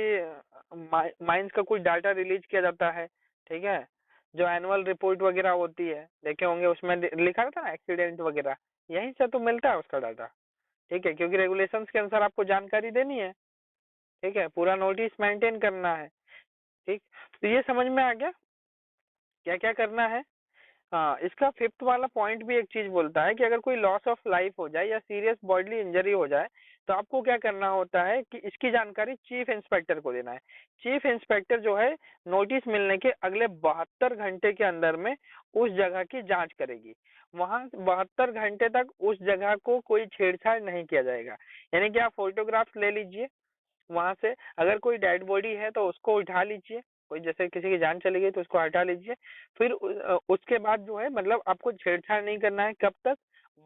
माइंस का कोई डाटा रिलीज किया जाता है, ठीक है, जो एनुअल रिपोर्ट वगैरह होती है, देखे होंगे उसमें लिखा रहता है ना एक्सीडेंट वगैरह, यहीं से तो मिलता है उसका डाटा। ठीक है, क्योंकि रेगुलेशंस के अनुसार आपको जानकारी देनी है। ठीक है, पूरा नोटिस मेंटेन करना है। ठीक, तो ये समझ में आ गया क्या क्या करना है। हाँ, इसका फिफ्थ वाला पॉइंट भी एक चीज बोलता है कि अगर कोई लॉस ऑफ लाइफ हो जाए या सीरियस बॉडीली इंजरी हो जाए, तो आपको क्या करना होता है कि इसकी जानकारी चीफ इंस्पेक्टर को देना है। चीफ इंस्पेक्टर जो है नोटिस मिलने के अगले 72 घंटे के अंदर में उस जगह की जांच करेगी। वहां 72 घंटे तक उस जगह को कोई छेड़छाड़ नहीं किया जाएगा। यानी कि आप फोटोग्राफ्स ले लीजिए वहां से, अगर कोई डेड बॉडी है तो उसको उठा लीजिए, कोई जैसे किसी की जान चली गई तो उसको हटा लीजिए। फिर उसके बाद जो है मतलब आपको छेड़छाड़ नहीं करना है। कब तक?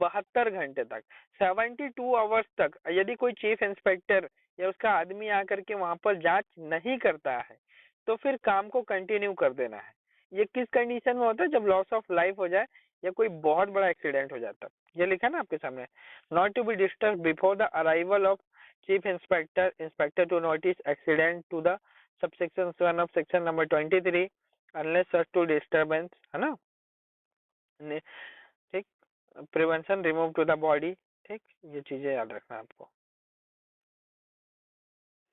72 घंटे तक, 72 आवर्स तक। यदि कोई चीफ इंस्पेक्टर या उसका आदमी आकर के वहां पर जांच नहीं करता है तो फिर काम को कंटिन्यू कर देना है। ये किस कंडीशन में होता है? जब लॉस ऑफ लाइफ हो जाए या कोई बहुत बड़ा एक्सीडेंट हो जाता है। ये लिखा है ना आपके सामने, not to be disturb before the arrival of chief inspector to notice accident to the subsection 1 of section number 23 unless such to disturbance, है ना। ठीक, prevention remove to the body. ठीक, ये चीजें याद रखना है आपको।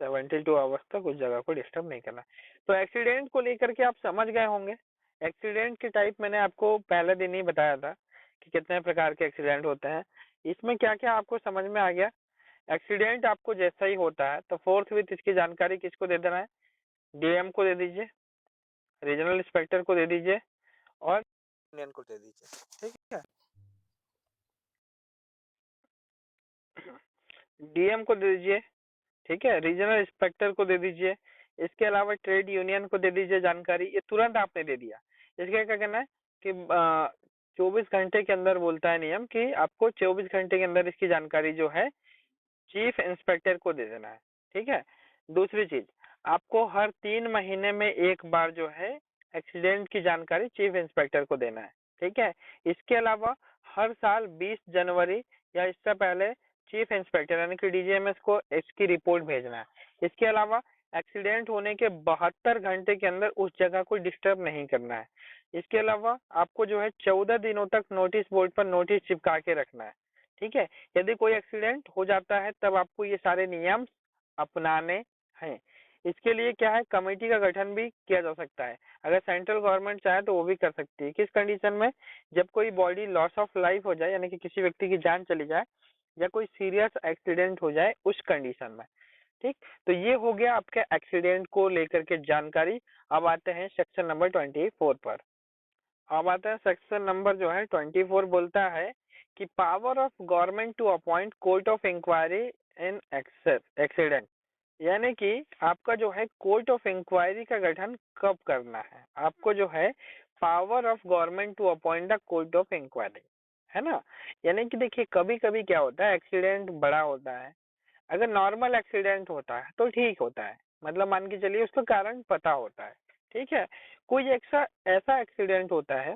72 आवर्स तक उस जगह को डिस्टर्ब नहीं करना। तो एक्सीडेंट को लेकर के आप समझ गए होंगे। एक्सीडेंट के टाइप मैंने आपको पहले दिन ही बताया था कि कितने प्रकार के एक्सीडेंट होते हैं। इसमें क्या क्या आपको समझ में आ गया। एक्सीडेंट आपको जैसा ही होता है तो फोर्थ विथ इसकी जानकारी किसको दे देना है? डीएम को दे दीजिए, रीजनल इंस्पेक्टर को दे दीजिए और यूनियन को दे दीजिए। ठीक है, डीएम को दे दीजिए, ठीक है, रीजनल इंस्पेक्टर को दे दीजिए, इसके अलावा ट्रेड यूनियन को दे दीजिए जानकारी। ये तुरंत आपने दे दिया। इसके क्या करना है कि 24 घंटे के अंदर बोलता है नियम कि आपको 24 घंटे के अंदर इसकी जानकारी जो है चीफ इंस्पेक्टर को दे देना है। ठीक है, दूसरी चीज, आपको हर 3 महीने में एक बार जो है एक्सीडेंट की जानकारी चीफ इंस्पेक्टर को देना है। ठीक है, इसके अलावा हर साल 20 जनवरी या इससे पहले चीफ इंस्पेक्टर यानी कि डीजीएमएस को इसकी रिपोर्ट भेजना है। इसके अलावा एक्सीडेंट होने के 72 घंटे के अंदर उस जगह को डिस्टर्ब नहीं करना है। इसके अलावा आपको जो है 14 दिनों तक नोटिस बोर्ड पर नोटिस चिपका के रखना है। ठीक है, यदि कोई एक्सीडेंट हो जाता है तब आपको ये सारे नियम अपनाने हैं। इसके लिए क्या है, कमेटी का गठन भी किया जा सकता है। अगर सेंट्रल गवर्नमेंट चाहे तो वो भी कर सकती है। किस कंडीशन में? जब कोई बॉडी लॉस ऑफ लाइफ हो जाए यानी कि किसी व्यक्ति की जान चली जाए या कोई सीरियस एक्सीडेंट हो जाए उस कंडीशन में। ठीक, तो ये हो गया आपके एक्सीडेंट को लेकर के जानकारी। अब आते हैं सेक्शन नंबर 24 पर। अब आता है सेक्शन नंबर जो है 24 बोलता है कि power of government to appoint court of inquiry in accident, यानी कि आपका जो है कोर्ट ऑफ इंक्वायरी का गठन कब करना है, आपको जो है power of government to appoint the court of inquiry, है ना। यानी कि देखिए कभी कभी क्या होता है, एक्सीडेंट बड़ा होता है, अगर नॉर्मल एक्सीडेंट होता है तो ठीक होता है, मतलब मान के चलिए उसका कारण पता होता है, ठीक है। कोई ऐसा ऐसा एक्सीडेंट होता है,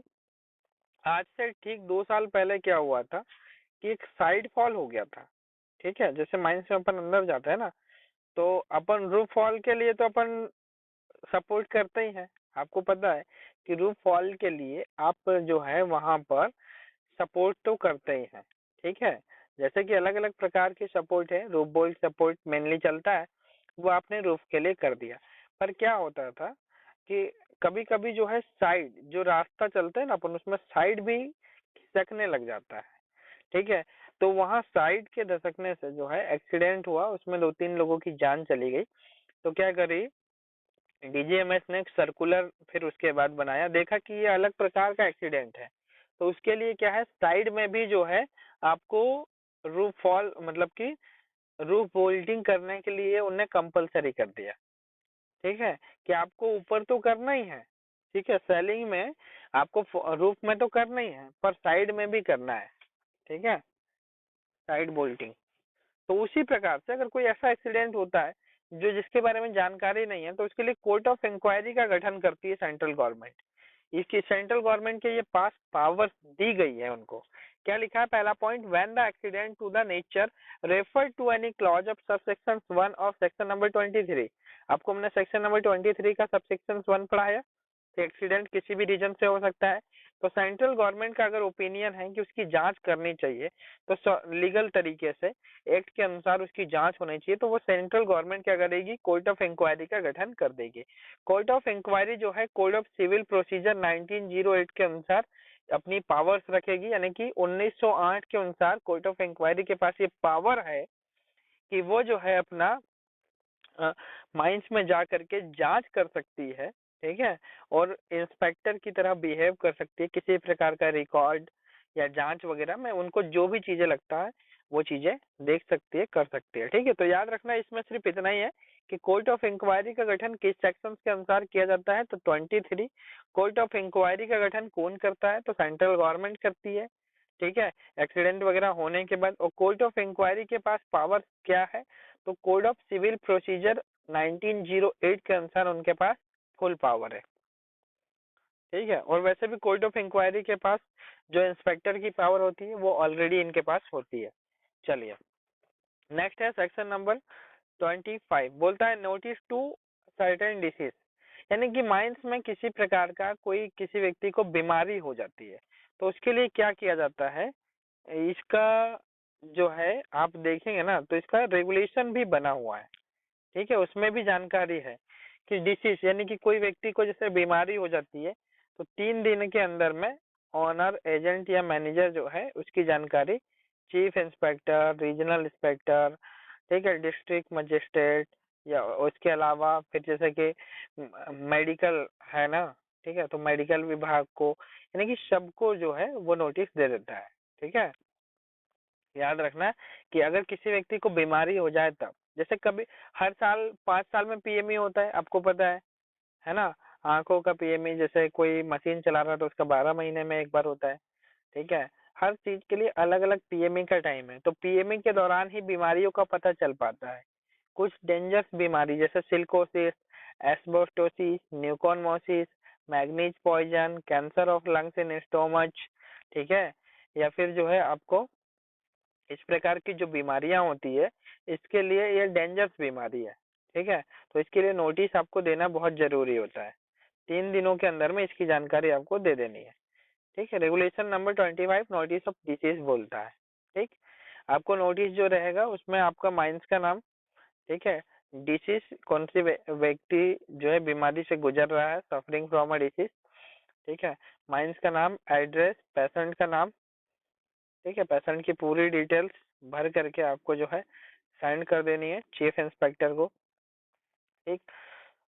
आज से ठीक 2 साल पहले क्या हुआ था कि एक साइड फॉल हो गया था, ठीक है। जैसे माइंस में अपन अंदर जाते हैं ना, तो अपन रूफ फॉल के लिए तो अपन सपोर्ट करते ही हैं, आपको पता है कि रूफ फॉल के लिए आप जो है वहां पर सपोर्ट तो करते ही हैं, ठीक है। जैसे कि अलग अलग प्रकार के सपोर्ट है, रूफ बोल्ट सपोर्ट मेनली चलता है, वो आपने रूफ के लिए कर दिया। पर क्या होता था कि कभी कभी जो है साइड जो रास्ता चलता है ना अपन, उसमें साइड भी खिसकने लग जाता है, ठीक है। तो वहां साइड के धसकने से जो है एक्सीडेंट हुआ, उसमें 2-3 लोगों की जान चली गई। तो क्या करी डीजीएमएस ने एक सर्कुलर फिर उसके बाद बनाया, देखा कि ये अलग प्रकार का एक्सीडेंट है, तो उसके लिए क्या है साइड में भी जो है आपको रूफ फॉल मतलब कि रूफ बोल्टिंग करने के लिए उन्हें कंपलसरी कर दिया, ठीक है। कि आपको ऊपर तो करना ही है, ठीक है, सेलिंग में आपको रूफ में तो करना ही है, पर साइड में भी करना है, ठीक है, साइड बोल्टिंग। तो उसी प्रकार से अगर कोई ऐसा एक्सीडेंट होता है जो जिसके बारे में जानकारी नहीं है, तो उसके लिए कोर्ट ऑफ इंक्वायरी का गठन करती है सेंट्रल गवर्नमेंट। इसकी सेंट्रल गवर्नमेंट के ये पास पावर्स दी गई है उनको। क्या लिखा है पहला point, when the accident to the nature refer to any clause of subsection 1 of section number 23। आपको हमने सेक्शन नंबर 23 का सबसेक्शन 1 पढ़ाया, तो एक्सीडेंट किसी भी रीजन से हो सकता है। तो सेंट्रल गवर्नमेंट का अगर ओपिनियन है कि उसकी जांच करनी चाहिए, तो लीगल तरीके से एक्ट के अनुसार उसकी जांच होनी चाहिए, तो वो सेंट्रल गवर्नमेंट क्या करेगी, कोर्ट ऑफ इंक्वायरी का गठन कर देगी। कोर्ट ऑफ इंक्वायरी जो है कोड ऑफ सिविल प्रोसीजर 1908 के अनुसार अपनी पावर्स रखेगी, यानी कि 1908 के अनुसार कोर्ट ऑफ इंक्वायरी के पास ये पावर है कि वो जो है अपना माइंस में जा करके जांच कर सकती है, ठीक है। और इंस्पेक्टर की तरह बिहेव कर सकती है, किसी प्रकार का रिकॉर्ड या जांच वगैरह में उनको जो भी चीजें लगता है वो चीजें देख सकती है, कर सकती है, ठीक है। तो याद रखना इसमें सिर्फ इतना ही है कि कोर्ट ऑफ इंक्वायरी का गठन किस सेक्शन के अनुसार किया जाता है, तो 23। कोर्ट ऑफ इंक्वायरी का गठन कौन करता है, तो सेंट्रल गवर्नमेंट करती है, ठीक है, एक्सीडेंट वगैरह होने के बाद। और कोर्ट ऑफ इंक्वायरी के पास पावर क्या है, तो कोड ऑफ सिविल प्रोसीजर 1908 के अनुसार उनके पास फुल पावर है, ठीक है। और वैसे भी कोर्ट ऑफ इंक्वायरी के पास जो इंस्पेक्टर की पावर होती है वो ऑलरेडी इनके पास होती है। चलिए नेक्स्ट है सेक्शन नंबर 25, बोलता है नोटिस टू सर्टेन डिसीज, यानी कि माइंस में किसी प्रकार का कोई किसी व्यक्ति को बीमारी हो जाती है, तो उसके लिए क्या किया जाता है, इसका जो है आप देखेंगे ना तो इसका रेगुलेशन भी बना हुआ है, ठीक है। उसमें भी जानकारी है कि डिसीज यानी कि कोई व्यक्ति को जैसे बीमारी हो जाती है, तो 3 दिन के अंदर में ऑनर एजेंट या मैनेजर जो है उसकी जानकारी चीफ इंस्पेक्टर, रीजनल इंस्पेक्टर, ठीक है, डिस्ट्रिक्ट मजिस्ट्रेट, या उसके अलावा फिर जैसे कि मेडिकल है ना, ठीक है, तो मेडिकल विभाग को, यानी कि सबको जो है वो नोटिस दे देता है, ठीक है। याद रखना कि अगर किसी व्यक्ति को बीमारी हो जाए तब, जैसे कभी हर साल 5 साल में पीएमई होता है, आपको पता है ना। आंखों का पीएमई, जैसे कोई मशीन चला रहा है तो उसका 12 महीने में एक बार होता है, ठीक है। हर चीज के लिए अलग अलग पीएमई का टाइम है, तो पीएमई के दौरान ही बीमारियों का पता चल पाता है। कुछ डेंजरस बीमारी जैसे silicosis, asbestosis, pneumoconiosis, manganese poison, cancer of lungs in stomach, ठीक है, या फिर जो है आपको इस प्रकार की जो बीमारियां होती है, इसके लिए ये डेंजरस बीमारी है, ठीक है। तो इसके लिए नोटिस आपको देना बहुत जरूरी होता है, 3 दिनों के अंदर में इसकी जानकारी आपको दे देनी है, ठीक है। Regulation number 25 notice of disease बोलता है, ठीक। आपको नोटिस जो रहेगा उसमें आपका माइंस का नाम, ठीक है, डिसीज कौन सी व्यक्ति जो है बीमारी से गुजर रहा है, सफरिंग फ्रॉम अ डिसीज, ठीक है, माइंस का नाम, एड्रेस, पेशेंट का नाम, ठीक है, पेशेंट की पूरी डिटेल्स भर करके आपको जो है सेंड कर देनी है चीफ इंस्पेक्टर को, ठीक।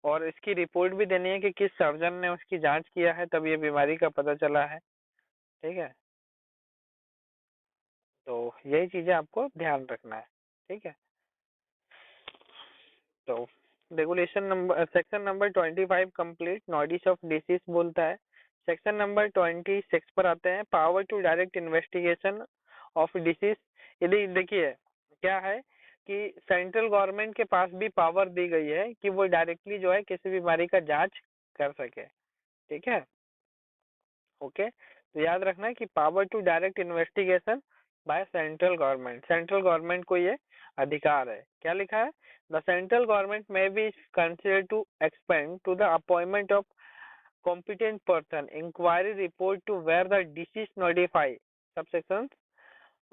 और इसकी रिपोर्ट भी देनी है कि किस सर्जन ने उसकी जांच किया है तब ये बीमारी का पता चला है, ठीक है। तो यही चीजें आपको ध्यान रखना है, ठीक है। तो regulation number section number 25 complete notice of disease बोलता है। सेक्शन नंबर 26 पर आते हैं, power to direct investigation of disease. यदि देखिए क्या है कि सेंट्रल गवर्नमेंट के पास भी पावर दी गई है कि वो डायरेक्टली जो है किसी बीमारी का जांच कर सके, ठीक है। ओके, तो याद रखना है कि power to direct investigation by central government, central government को ये अधिकार है। क्या लिखा है, the central government may be consider to expend to the appointment of competent person inquiry report to where the deceased notify subsections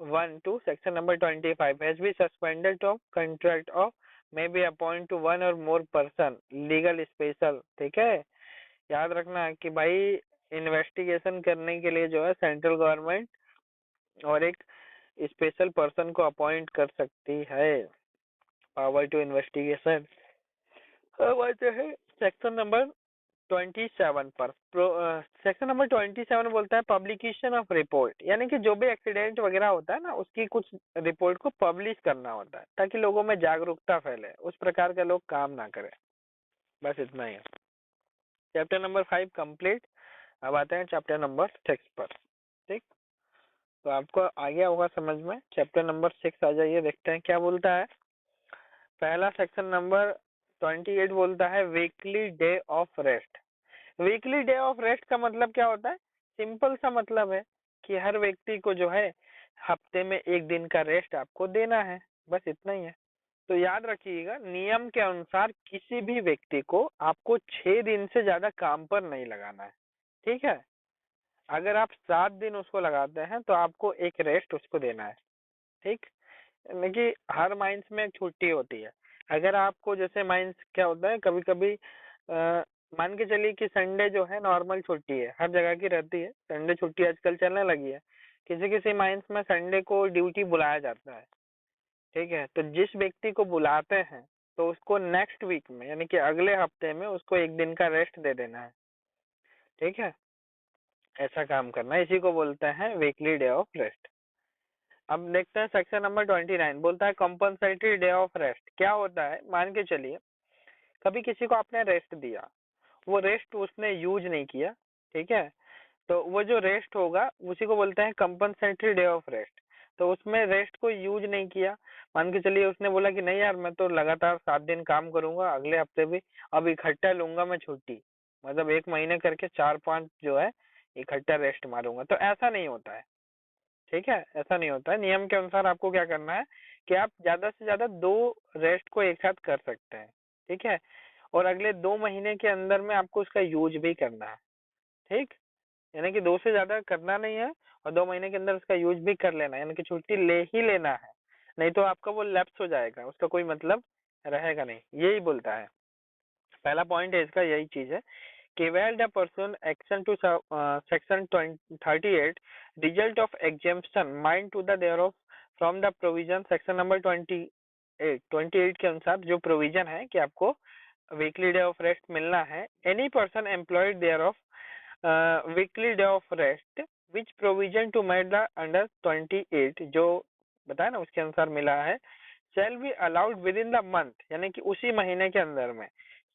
1 to section number 25 has been suspended of contract of may be appoint to one or more person legal special, ठीक है। याद रखना है कि भाई इन्वेस्टिगेशन करने के लिए जो है सेंट्रल गवर्नमेंट और एक स्पेशल पर्सन को अपॉइंट कर सकती है, पावर टू इन्वेस्टिगेशन। अब आते हैं सेक्शन नंबर 27 पर। सेक्शन नंबर 27 बोलता है पब्लिकेशन ऑफ रिपोर्ट, यानी कि जो भी एक्सीडेंट वगैरह होता है ना उसकी कुछ रिपोर्ट को पब्लिश करना होता है ताकि लोगों में जागरूकता फैले, उस प्रकार के लोग काम ना करें, बस इतना ही है। Chapter number 5 complete. अब आते हैं चैप्टर नंबर 6 पर, ठीक। तो आपको आ गया होगा समझ में, चैप्टर नंबर 6 आ जाइए, देखते हैं क्या बोलता है। पहला सेक्शन नंबर 28 बोलता है weekly day of rest. Weekly day of rest का मतलब क्या होता है, सिंपल सा मतलब है कि हर व्यक्ति को जो है हफ्ते में एक दिन का रेस्ट आपको देना है, बस इतना ही है। तो याद रखिएगा नियम के अनुसार किसी भी व्यक्ति को आपको 6 दिन से ज्यादा काम पर नहीं लगाना है, ठीक है। अगर आप 7 दिन उसको लगाते हैं तो आपको एक रेस्ट उसको देना है, ठीक। यानी कि हर माइंस में एक छुट्टी होती है। अगर आपको जैसे माइंस क्या होता है कभी कभी मान के चलिए कि संडे जो है नॉर्मल छुट्टी है, हर जगह की रहती है, संडे छुट्टी आजकल चलने लगी है। किसी किसी माइंस में संडे को ड्यूटी बुलाया जाता है, ठीक है। तो जिस व्यक्ति को बुलाते हैं तो उसको नेक्स्ट वीक में यानी कि अगले हफ्ते में उसको एक दिन का रेस्ट दे देना है, ठीक है। ऐसा काम करना है, इसी को बोलते हैं वीकली डे ऑफ रेस्ट। अब देखते हैं सेक्शन नंबर 29 बोलता है कंपनसेटरी डे ऑफ रेस्ट। क्या होता है, मान के चलिए कभी किसी को आपने रेस्ट दिया, वो रेस्ट उसने यूज नहीं किया, ठीक है। तो वो जो रेस्ट होगा उसी को बोलते हैं कंपनसेटरी डे ऑफ रेस्ट। तो उसमें रेस्ट को यूज नहीं किया, मान के चलिए उसने बोला कि नहीं यार मैं तो लगातार 7 दिन काम करूंगा, अगले हफ्ते भी अब इकट्ठा लूंगा मैं छुट्टी, मतलब एक महीने करके 4-5 जो है इकट्ठा रेस्ट मारूंगा, तो ऐसा नहीं होता है, ठीक है। ऐसा नहीं होता है, नियम के अनुसार आपको क्या करना है कि आप ज्यादा से ज्यादा 2 रेस्ट को एक साथ कर सकते हैं, ठीक है। और अगले 2 महीने के अंदर में आपको उसका यूज भी करना है, ठीक। यानी कि 2 से ज्यादा करना नहीं है और 2 महीने के अंदर उसका यूज भी कर लेना है, यानी कि छुट्टी ले ही लेना है, नहीं तो आपका वो लैप्स हो जाएगा, उसका कोई मतलब रहेगा नहीं, यही बोलता है। पहला पॉइंट है इसका, यही चीज है कि where the person action to section 38 result of exemption mind to the thereof from the provision section number 28 के अनुसार जो प्रोविजन है कि आपको वीकली डे ऑफ रेस्ट मिलना है, any person employed there of weekly day of rest which provision to made the under 28 जो बताया ना उसके अनुसार मिला है, shall be allowed within the month यानी कि उसी महीने के अंदर में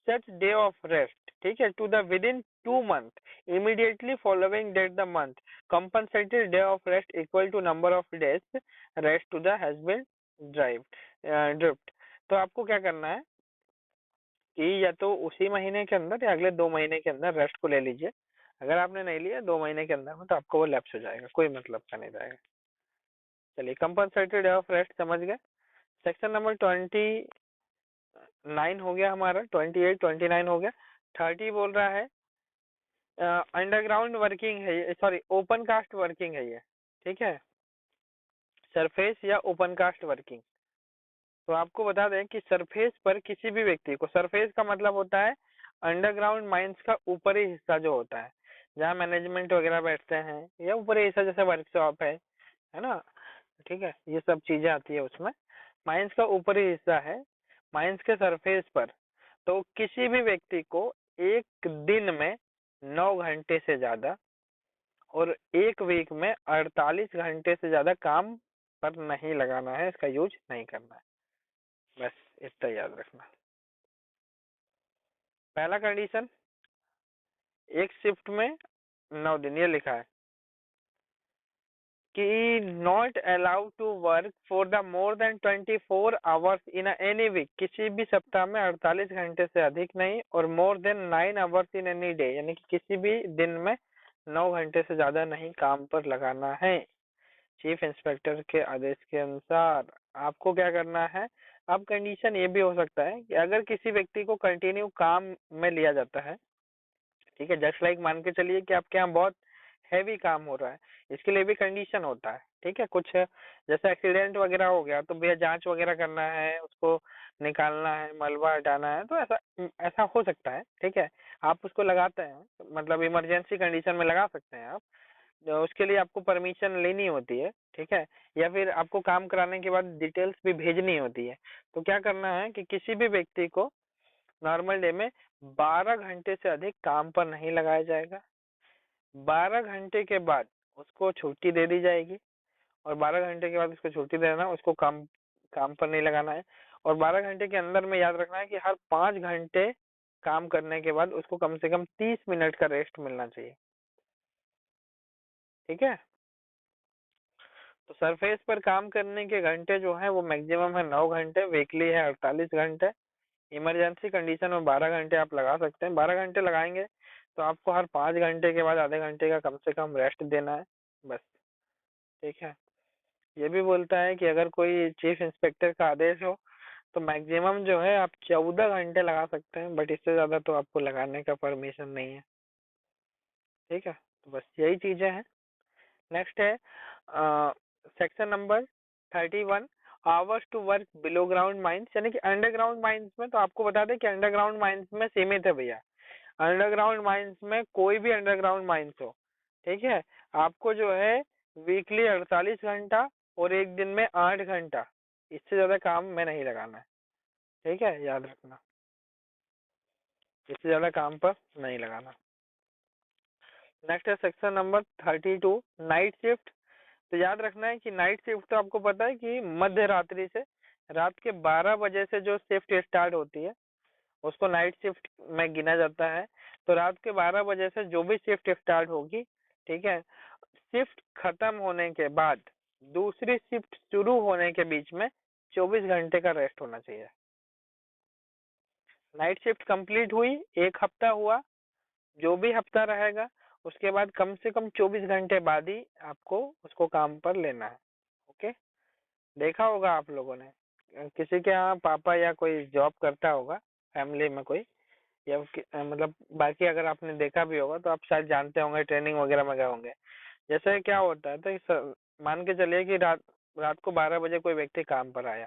such day of rest, ठीक है, to the within 2 month immediately following that the month compensated day of rest equal to number of days rest to the has been drift। तो आपको क्या करना है कि या तो उसी महीने के अंदर या अगले 2 महीने के अंदर रेस्ट को ले लीजिए। अगर आपने नहीं लिया 2 महीने के अंदर में तो आपको वो लैप्स हो जाएगा, कोई मतलब का नहीं रहेगा। चलिए कंपनसेटेड डे ऑफ रेस्ट समझ गए। सेक्शन नंबर 29 हो गया हमारा, 28 29 हो गया। 30 बोल रहा है अंडरग्राउंड वर्किंग है ये, सॉरी ओपन कास्ट वर्किंग है ये, ठीक है, सरफेस या ओपन कास्ट वर्किंग। तो आपको बता दें कि सरफेस पर किसी भी व्यक्ति को, सरफेस का मतलब होता है अंडरग्राउंड माइंस का ऊपरी हिस्सा जो होता है जहाँ मैनेजमेंट वगैरह बैठते हैं, या ऊपरी हिस्सा जैसे वर्कशॉप है ना, ठीक है, ये सब चीजें आती है उसमें। माइंस का ऊपरी हिस्सा है, माइंस के सरफेस पर तो किसी भी व्यक्ति को एक दिन में 9 घंटे से ज्यादा और एक वीक में 48 घंटे से ज्यादा काम पर नहीं लगाना है, इसका यूज नहीं करना है, बस इतना याद रखना। पहला कंडीशन, एक शिफ्ट में 9 दिन, ये लिखा है कि not allowed to work for the more than 24 hours in any week, किसी भी सप्ताह में 48 घंटे से अधिक नहीं, और मोर than 9 hours in any day, यानी कि किसी भी दिन में 9 घंटे से ज्यादा नहीं काम पर लगाना है। चीफ इंस्पेक्टर के आदेश के अनुसार आपको क्या करना है। अब कंडीशन ये भी हो सकता है कि अगर किसी व्यक्ति को कंटिन्यू काम में लिया जाता है, ठीक है, जस्ट लाइक मान के चलिए कि आपके यहाँ बहुत हैवी काम हो रहा है, इसके लिए भी कंडीशन होता है, ठीक है, कुछ जैसे एक्सीडेंट वगैरह हो गया तो भैया जांच वगैरह करना है, उसको निकालना है, मलबा हटाना है, तो ऐसा ऐसा हो सकता है, ठीक है, आप उसको लगाते हैं, मतलब इमरजेंसी कंडीशन में लगा सकते हैं आप। तो उसके लिए आपको परमिशन लेनी होती है, ठीक है, या फिर आपको काम कराने के बाद डिटेल्स भी भेजनी होती है। तो क्या करना है कि किसी भी व्यक्ति को नॉर्मल डे में 12 घंटे से अधिक काम पर नहीं लगाया जाएगा। 12 घंटे के बाद उसको छुट्टी दे दी जाएगी, और 12 घंटे के बाद उसको छुट्टी देना, उसको काम काम पर नहीं लगाना है। और 12 घंटे के अंदर में याद रखना है कि हर 5 घंटे काम करने के बाद उसको कम से कम 30 मिनट का रेस्ट मिलना चाहिए, ठीक है। तो सरफेस पर काम करने के घंटे जो है वो मैक्सिमम है 9 घंटे, वीकली है 48 घंटे, इमरजेंसी कंडीशन में 12 घंटे आप लगा सकते हैं। 12 घंटे लगाएंगे तो आपको हर 5 घंटे के बाद आधे घंटे का कम से कम रेस्ट देना है, बस, ठीक है। ये भी बोलता है कि अगर कोई चीफ इंस्पेक्टर का आदेश हो तो मैक्सिमम जो है आप 14 घंटे लगा सकते हैं, बट इससे ज्यादा तो आपको लगाने का परमिशन नहीं है, ठीक है। तो बस यही चीजें हैं। नेक्स्ट है section number 31, hours to work below ground mines, यानी कि अंडरग्राउंड माइंस में तो आपको बता दें कि अंडरग्राउंड माइंस में सीमित है भैया। अंडरग्राउंड माइंस में कोई भी अंडरग्राउंड माइंस हो, ठीक है, आपको जो है वीकली 48 घंटा और एक दिन में 8 घंटा, इससे ज्यादा काम में नहीं लगाना है, ठीक है, याद रखना, इससे ज्यादा काम पर नहीं लगाना। नेक्स्ट है सेक्शन नंबर 32, नाइट शिफ्ट। तो याद रखना है कि नाइट शिफ्ट तो आपको पता है कि मध्य रात्रि से रात के 12 बजे से जो शिफ्ट स्टार्ट होती है उसको नाइट शिफ्ट में गिना जाता है। तो रात के 12 बजे से जो भी शिफ्ट स्टार्ट होगी, ठीक है, शिफ्ट खत्म होने के बाद दूसरी शिफ्ट शुरू होने के बीच में 24 घंटे का रेस्ट होना चाहिए। नाइट शिफ्ट कंप्लीट हुई, एक हफ्ता हुआ, जो भी हफ्ता रहेगा उसके बाद कम से कम 24 घंटे बाद ही आपको उसको काम पर लेना है, ओके। देखा होगा आप लोगों ने किसी के यहाँ पापा या कोई जॉब करता होगा, फैमिली में कोई, या मतलब बाकी अगर आपने देखा भी होगा तो आप शायद जानते होंगे, ट्रेनिंग वगैरह में गए होंगे। जैसे क्या होता है तो मान के चलिए कि रात रात को 12 बजे कोई व्यक्ति काम पर आया,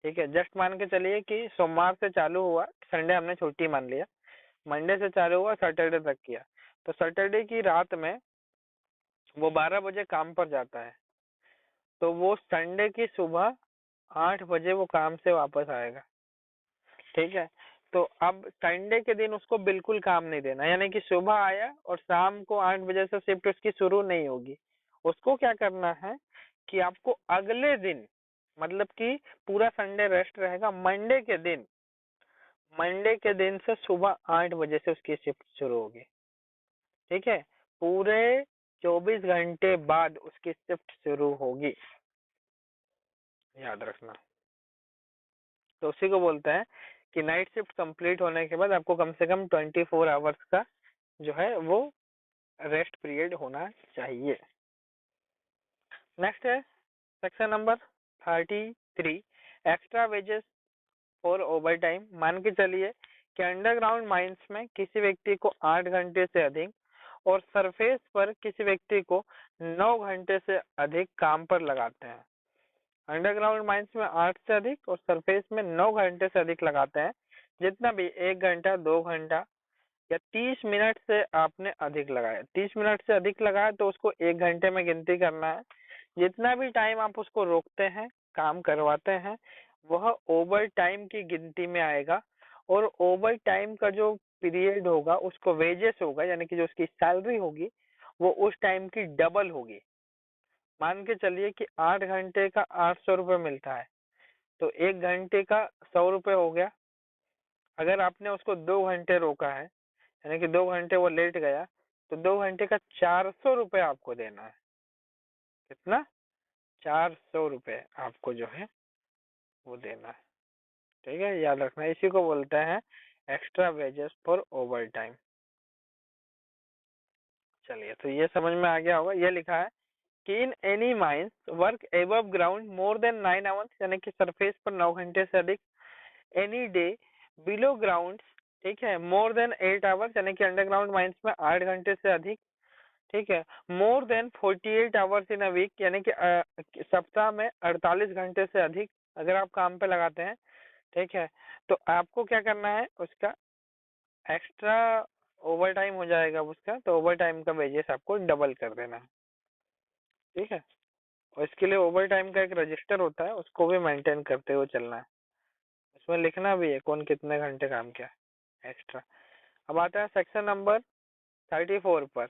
ठीक है, जस्ट मान के चलिए कि सोमवार से चालू हुआ, संडे हमने छुट्टी मान लिया, मंडे से चालू हुआ, सैटरडे तक किया, तो सैटरडे की रात में वो 12 बजे काम पर जाता है, तो वो संडे की सुबह 8 बजे वो काम से वापस आएगा, ठीक है। तो अब संडे के दिन उसको बिल्कुल काम नहीं देना, यानी कि सुबह आया और शाम को 8 बजे से शिफ्ट उसकी शुरू नहीं होगी। उसको क्या करना है कि आपको अगले दिन, मतलब कि पूरा संडे रेस्ट रहेगा, मंडे के दिन से सुबह 8 बजे से उसकी शिफ्ट शुरू होगी, ठीक है, पूरे 24 घंटे बाद उसकी शिफ्ट शुरू होगी, याद रखना। तो उसी को बोलते हैं कि नाइट शिफ्ट कंप्लीट होने के बाद आपको कम से कम 24 आवर्स का जो है वो रेस्ट पीरियड होना चाहिए। नेक्स्ट है section number 33, extra wages for over time. मान के चलिए कि अंडरग्राउंड माइंस में किसी व्यक्ति को 8 घंटे से अधिक और सरफेस पर किसी व्यक्ति को 9 घंटे से अधिक काम पर लगाते हैं। अंडरग्राउंड माइंस में 8 से अधिक और सरफेस में 9 घंटे से अधिक लगाते हैं। जितना भी 1 घंटा, 2 घंटा या 30 मिनट से आपने अधिक लगाया, 30 मिनट से अधिक लगाया तो उसको 1 घंटे में गिनती करना है। जितना भी टाइम आप उसको रोकते हैं, काम करवाते हैं, वह ओवर टाइम की गिनती में आएगा, और ओवर टाइम का जो पीरियड होगा उसको वेजेस होगा, यानी कि जो उसकी सैलरी होगी वो उस टाइम की डबल होगी, मान के चलिए कि 8 घंटे का 800 रुपये मिलता है, तो 1 घंटे का 100 रुपये हो गया। अगर आपने उसको 2 घंटे रोका है, यानी कि 2 घंटे वो लेट गया, तो 2 घंटे का 400 रुपये आपको देना है। कितना? 400 रुपये आपको जो है वो देना है। ठीक है, याद रखना, इसी को बोलते हैं extra wages for over time. चलिए, तो ये समझ में आ गया होगा। ये लिखा है कि in any mines work above ground more than 9 hours, यानी कि सरफेस पर 9 घंटे से अधिक, एनी डे बिलो ग्राउंड, ठीक है, मोर देन 8 आवर्स, यानी कि अंडरग्राउंड माइंस में 8 घंटे से अधिक, ठीक है, more than 48 hours in a week, यानी कि सप्ताह में 48 घंटे से अधिक अगर आप काम पे लगाते हैं, ठीक है, तो आपको क्या करना है, उसका एक्स्ट्रा ओवर टाइम हो जाएगा उसका, तो ओवर टाइम का वेजेस आपको डबल कर देना है। ठीक है, और इसके लिए ओवर टाइम का एक रजिस्टर होता है, उसको भी मेंटेन करते हुए चलना है, उसमें लिखना भी है कौन कितने घंटे काम किया एक्स्ट्रा। अब आता है सेक्शन नंबर 34 पर,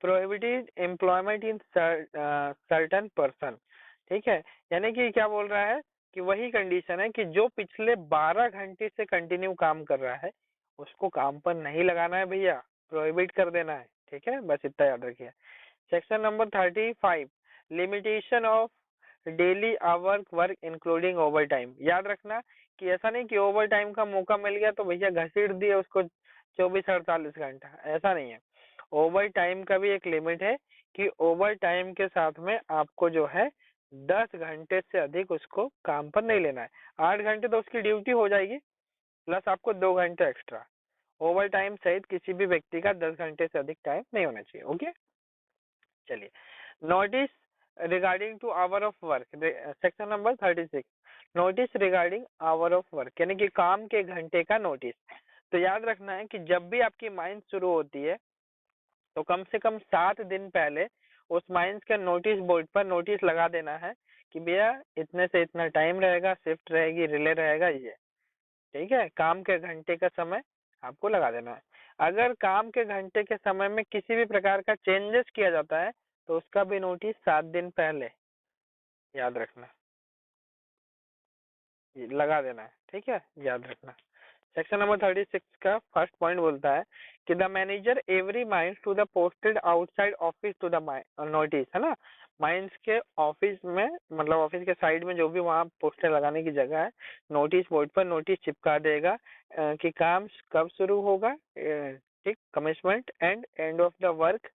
prohibited employment in certain person. ठीक है, यानी कि क्या बोल रहा है कि वही कंडीशन है कि जो पिछले 12 घंटे से कंटिन्यू काम कर रहा है उसको काम पर नहीं लगाना है भैया, प्रोहिबिट कर देना है। ठीक है, बस इतना याद रखिए। Section number 35, limitation of daily hour work including overtime. याद रखना कि ऐसा नहीं कि ओवर टाइम का मौका मिल गया तो भैया घसीट दिए उसको 24-48 घंटा, ऐसा नहीं है। ओवर टाइम का भी एक लिमिट है कि ओवर टाइम के साथ में आपको जो है 10 घंटे से अधिक उसको काम पर नहीं लेना है। 8 घंटे तो उसकी ड्यूटी हो जाएगी, प्लस आपको 2 घंटे एक्स्ट्रा। ओवर टाइम सहित किसी भी व्यक्ति का 10 घंटे से अधिक टाइम नहीं होना चाहिए। ओके, चलिए, notice regarding to hour of work, section number 36, notice regarding hour of work, यानी कि काम के घंटे का नोटिस। तो याद रखना है कि जब भी आपकी माइंस शुरू होती है तो कम से कम 7 दिन पहले उस माइंस के नोटिस बोर्ड पर नोटिस लगा देना है कि भैया इतने से इतना टाइम रहेगा, शिफ्ट रहेगी, रिले रहेगा ये। ठीक है, काम के घंटे का समय आपको लगा देना है। अगर काम के घंटे के समय में किसी भी प्रकार का चेंजेस किया जाता है तो उसका भी नोटिस 7 दिन पहले याद रखना, लगा देना है। ठीक है, याद रखना। सेक्शन नंबर 36 का फर्स्ट पॉइंट बोलता है कि the manager every mines to the posted outside office to the notice, है ना, माइंस के ऑफिस में, मतलब ऑफिस के साइड में जो भी वहाँ पोस्टर लगाने की जगह है, नोटिस बोर्ड पर नोटिस चिपका देगा कि काम कब शुरू होगा, ठीक, commitment and end of the work,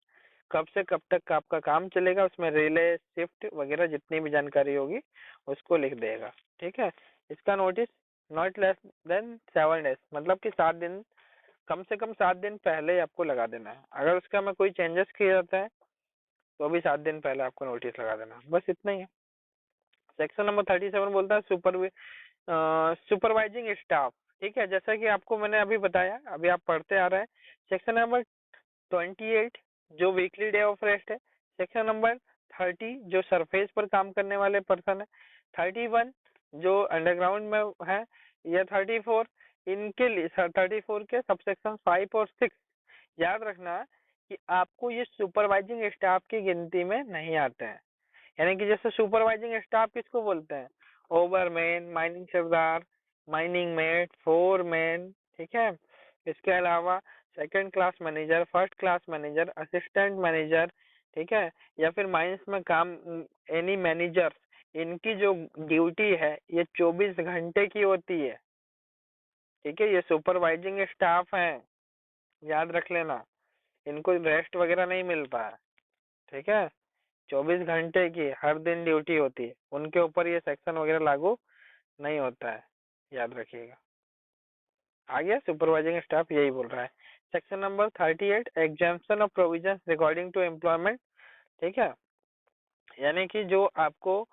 कब से कब तक आपका काम चलेगा, उसमें रिले शिफ्ट वगैरह जितनी भी जानकारी होगी उसको लिख देगा। ठीक है, इसका notice not less then 7 days, मतलब कि 7 दिन, कम से कम 7 दिन पहले आपको लगा देना है। अगर उसका में कोई चेंजेस किया जाता है तो भी 7 दिन पहले आपको नोटिस लगा देना है। बस इतना ही है। सेक्शन नंबर 37 बोलता है सुपरवाइजिंग स्टाफ। ठीक है, जैसा कि आपको मैंने अभी बताया, अभी आप पढ़ते आ रहे हैं। सेक्शन नंबर 28 जो वीकली डे ऑफ रेस्ट है। सेक्शन नंबर 30 जो सरफेस पर काम करने वाले पर्सन है। 31 जो अंडरग्राउंड में है। या 34 इनके लिए 34 के सबसेक्शन 5 और 6 याद रखना कि आपको ये सुपरवाइजिंग स्टाफ की गिनती में नहीं आते हैं। यानी कि जैसे सुपरवाइजिंग स्टाफ किसको बोलते हैं, ओवरमैन, माइनिंग सरदार, माइनिंग मेट, फोरमैन। ठीक है, इसके अलावा second class manager, first class manager, assistant manager, ठीक है, या फिर माइंस में काम एनी मैनेजर, इनकी जो ड्यूटी है ये 24 घंटे की होती है। ठीक है, ये सुपरवाइजिंग स्टाफ है, याद रख लेना, इनको रेस्ट वगैरह नहीं मिलता है। ठीक है, 24 घंटे की हर दिन ड्यूटी होती है, उनके ऊपर ये सेक्शन वगैरह लागू नहीं होता है, याद रखिएगा। आगे सुपरवाइजिंग स्टाफ यही बोल रहा है। Section number 38, exemption of provisions regarding to employment. ठीक है, यानी कि जो आपको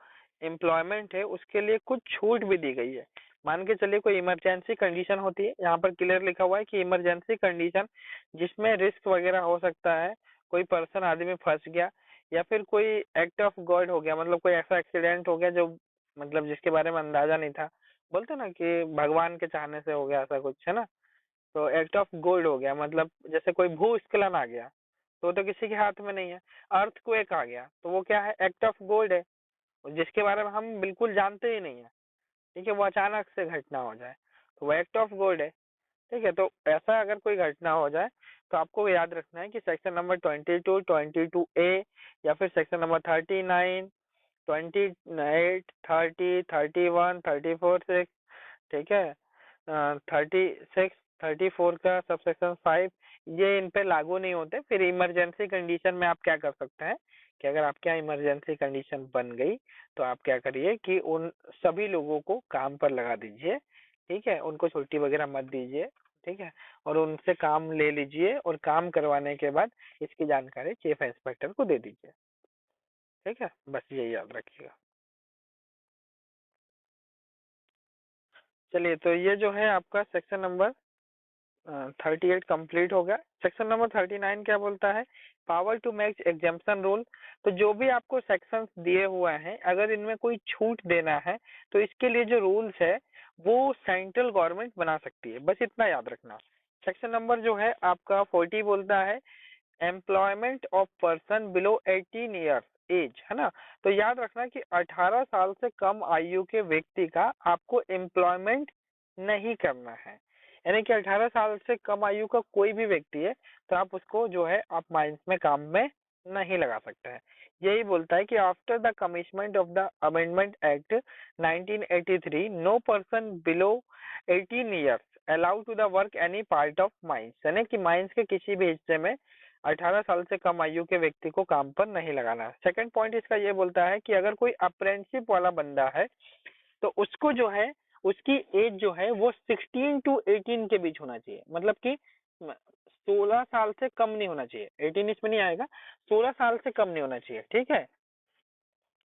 एम्प्लॉयमेंट है उसके लिए कुछ छूट भी दी गई है। मान के चलिए कोई इमरजेंसी कंडीशन होती है, यहाँ पर क्लियर लिखा हुआ है कि इमरजेंसी कंडीशन जिसमें रिस्क वगैरह हो सकता है, कोई पर्सन आदमी फंस गया, या फिर कोई एक्ट ऑफ गॉड हो गया, मतलब कोई ऐसा एक्सीडेंट हो गया जो मतलब जिसके बारे में अंदाजा नहीं था, बोलते ना कि भगवान के चाहने से हो गया, ऐसा कुछ है ना। तो एक्ट ऑफ गॉड हो गया, मतलब जैसे कोई भूस्खलन आ गया तो किसी के हाथ में नहीं है। अर्थ को एक आ गया तो वो क्या है, एक्ट ऑफ गॉड है, जिसके बारे में हम बिल्कुल जानते ही नहीं है, ठीक है, वो अचानक से घटना हो जाए तो वो एक्ट ऑफ गॉड है। ठीक है, तो ऐसा अगर कोई घटना हो जाए तो आपको याद रखना है कि सेक्शन नंबर 22, 22A या फिर सेक्शन नंबर 39, 28, 30, 31, 34, ठीक है, 36, 34 का सबसेक्शन 5 ये इन पे लागू नहीं होते। फिर इमरजेंसी कंडीशन में आप क्या कर सकते हैं कि अगर आपके यहाँ इमरजेंसी कंडीशन बन गई तो आप क्या करिए कि उन सभी लोगों को काम पर लगा दीजिए, ठीक है, उनको छुट्टी वगैरह मत दीजिए, ठीक है, और उनसे काम ले लीजिए और काम करवाने के बाद इसकी जानकारी चीफ इंस्पेक्टर को दे दीजिए। ठीक है, बस यही याद रखिएगा। चलिए, तो ये जो है आपका सेक्शन नंबर 38 कंप्लीट हो गया। सेक्शन नंबर 39 क्या बोलता है, power to make exemption rule. तो जो भी आपको सेक्शंस दिए हुए हैं अगर इनमें कोई छूट देना है तो इसके लिए जो रूल्स है वो सेंट्रल गवर्नमेंट बना सकती है, बस इतना याद रखना। सेक्शन नंबर जो है आपका 40 बोलता है employment of person below 18 years age, है ना। तो याद रखना कि 18 साल से कम आयु के व्यक्ति का आपको एम्प्लॉयमेंट नहीं करना है, यानी कि 18 साल से कम आयु का कोई भी व्यक्ति है तो आप उसको जो है आप माइंस में काम में नहीं लगा सकते हैं। यही बोलता है कि after the commitment of the amendment act 1983 no person below 18 years allowed to the work any part of mines, यानी कि माइंस के किसी भी हिस्से में 18 साल से कम आयु के व्यक्ति को काम पर नहीं लगाना। सेकंड पॉइंट इसका ये बोलता है कि अगर कोई अप्रेंटिसशिप वाला बंदा है तो उसको जो है उसकी एज जो है वो 16 टू 18 के बीच होना चाहिए, मतलब कि 16 साल से कम नहीं होना चाहिए, 18 इसमें नहीं आएगा, 16 साल से कम नहीं होना चाहिए। ठीक है,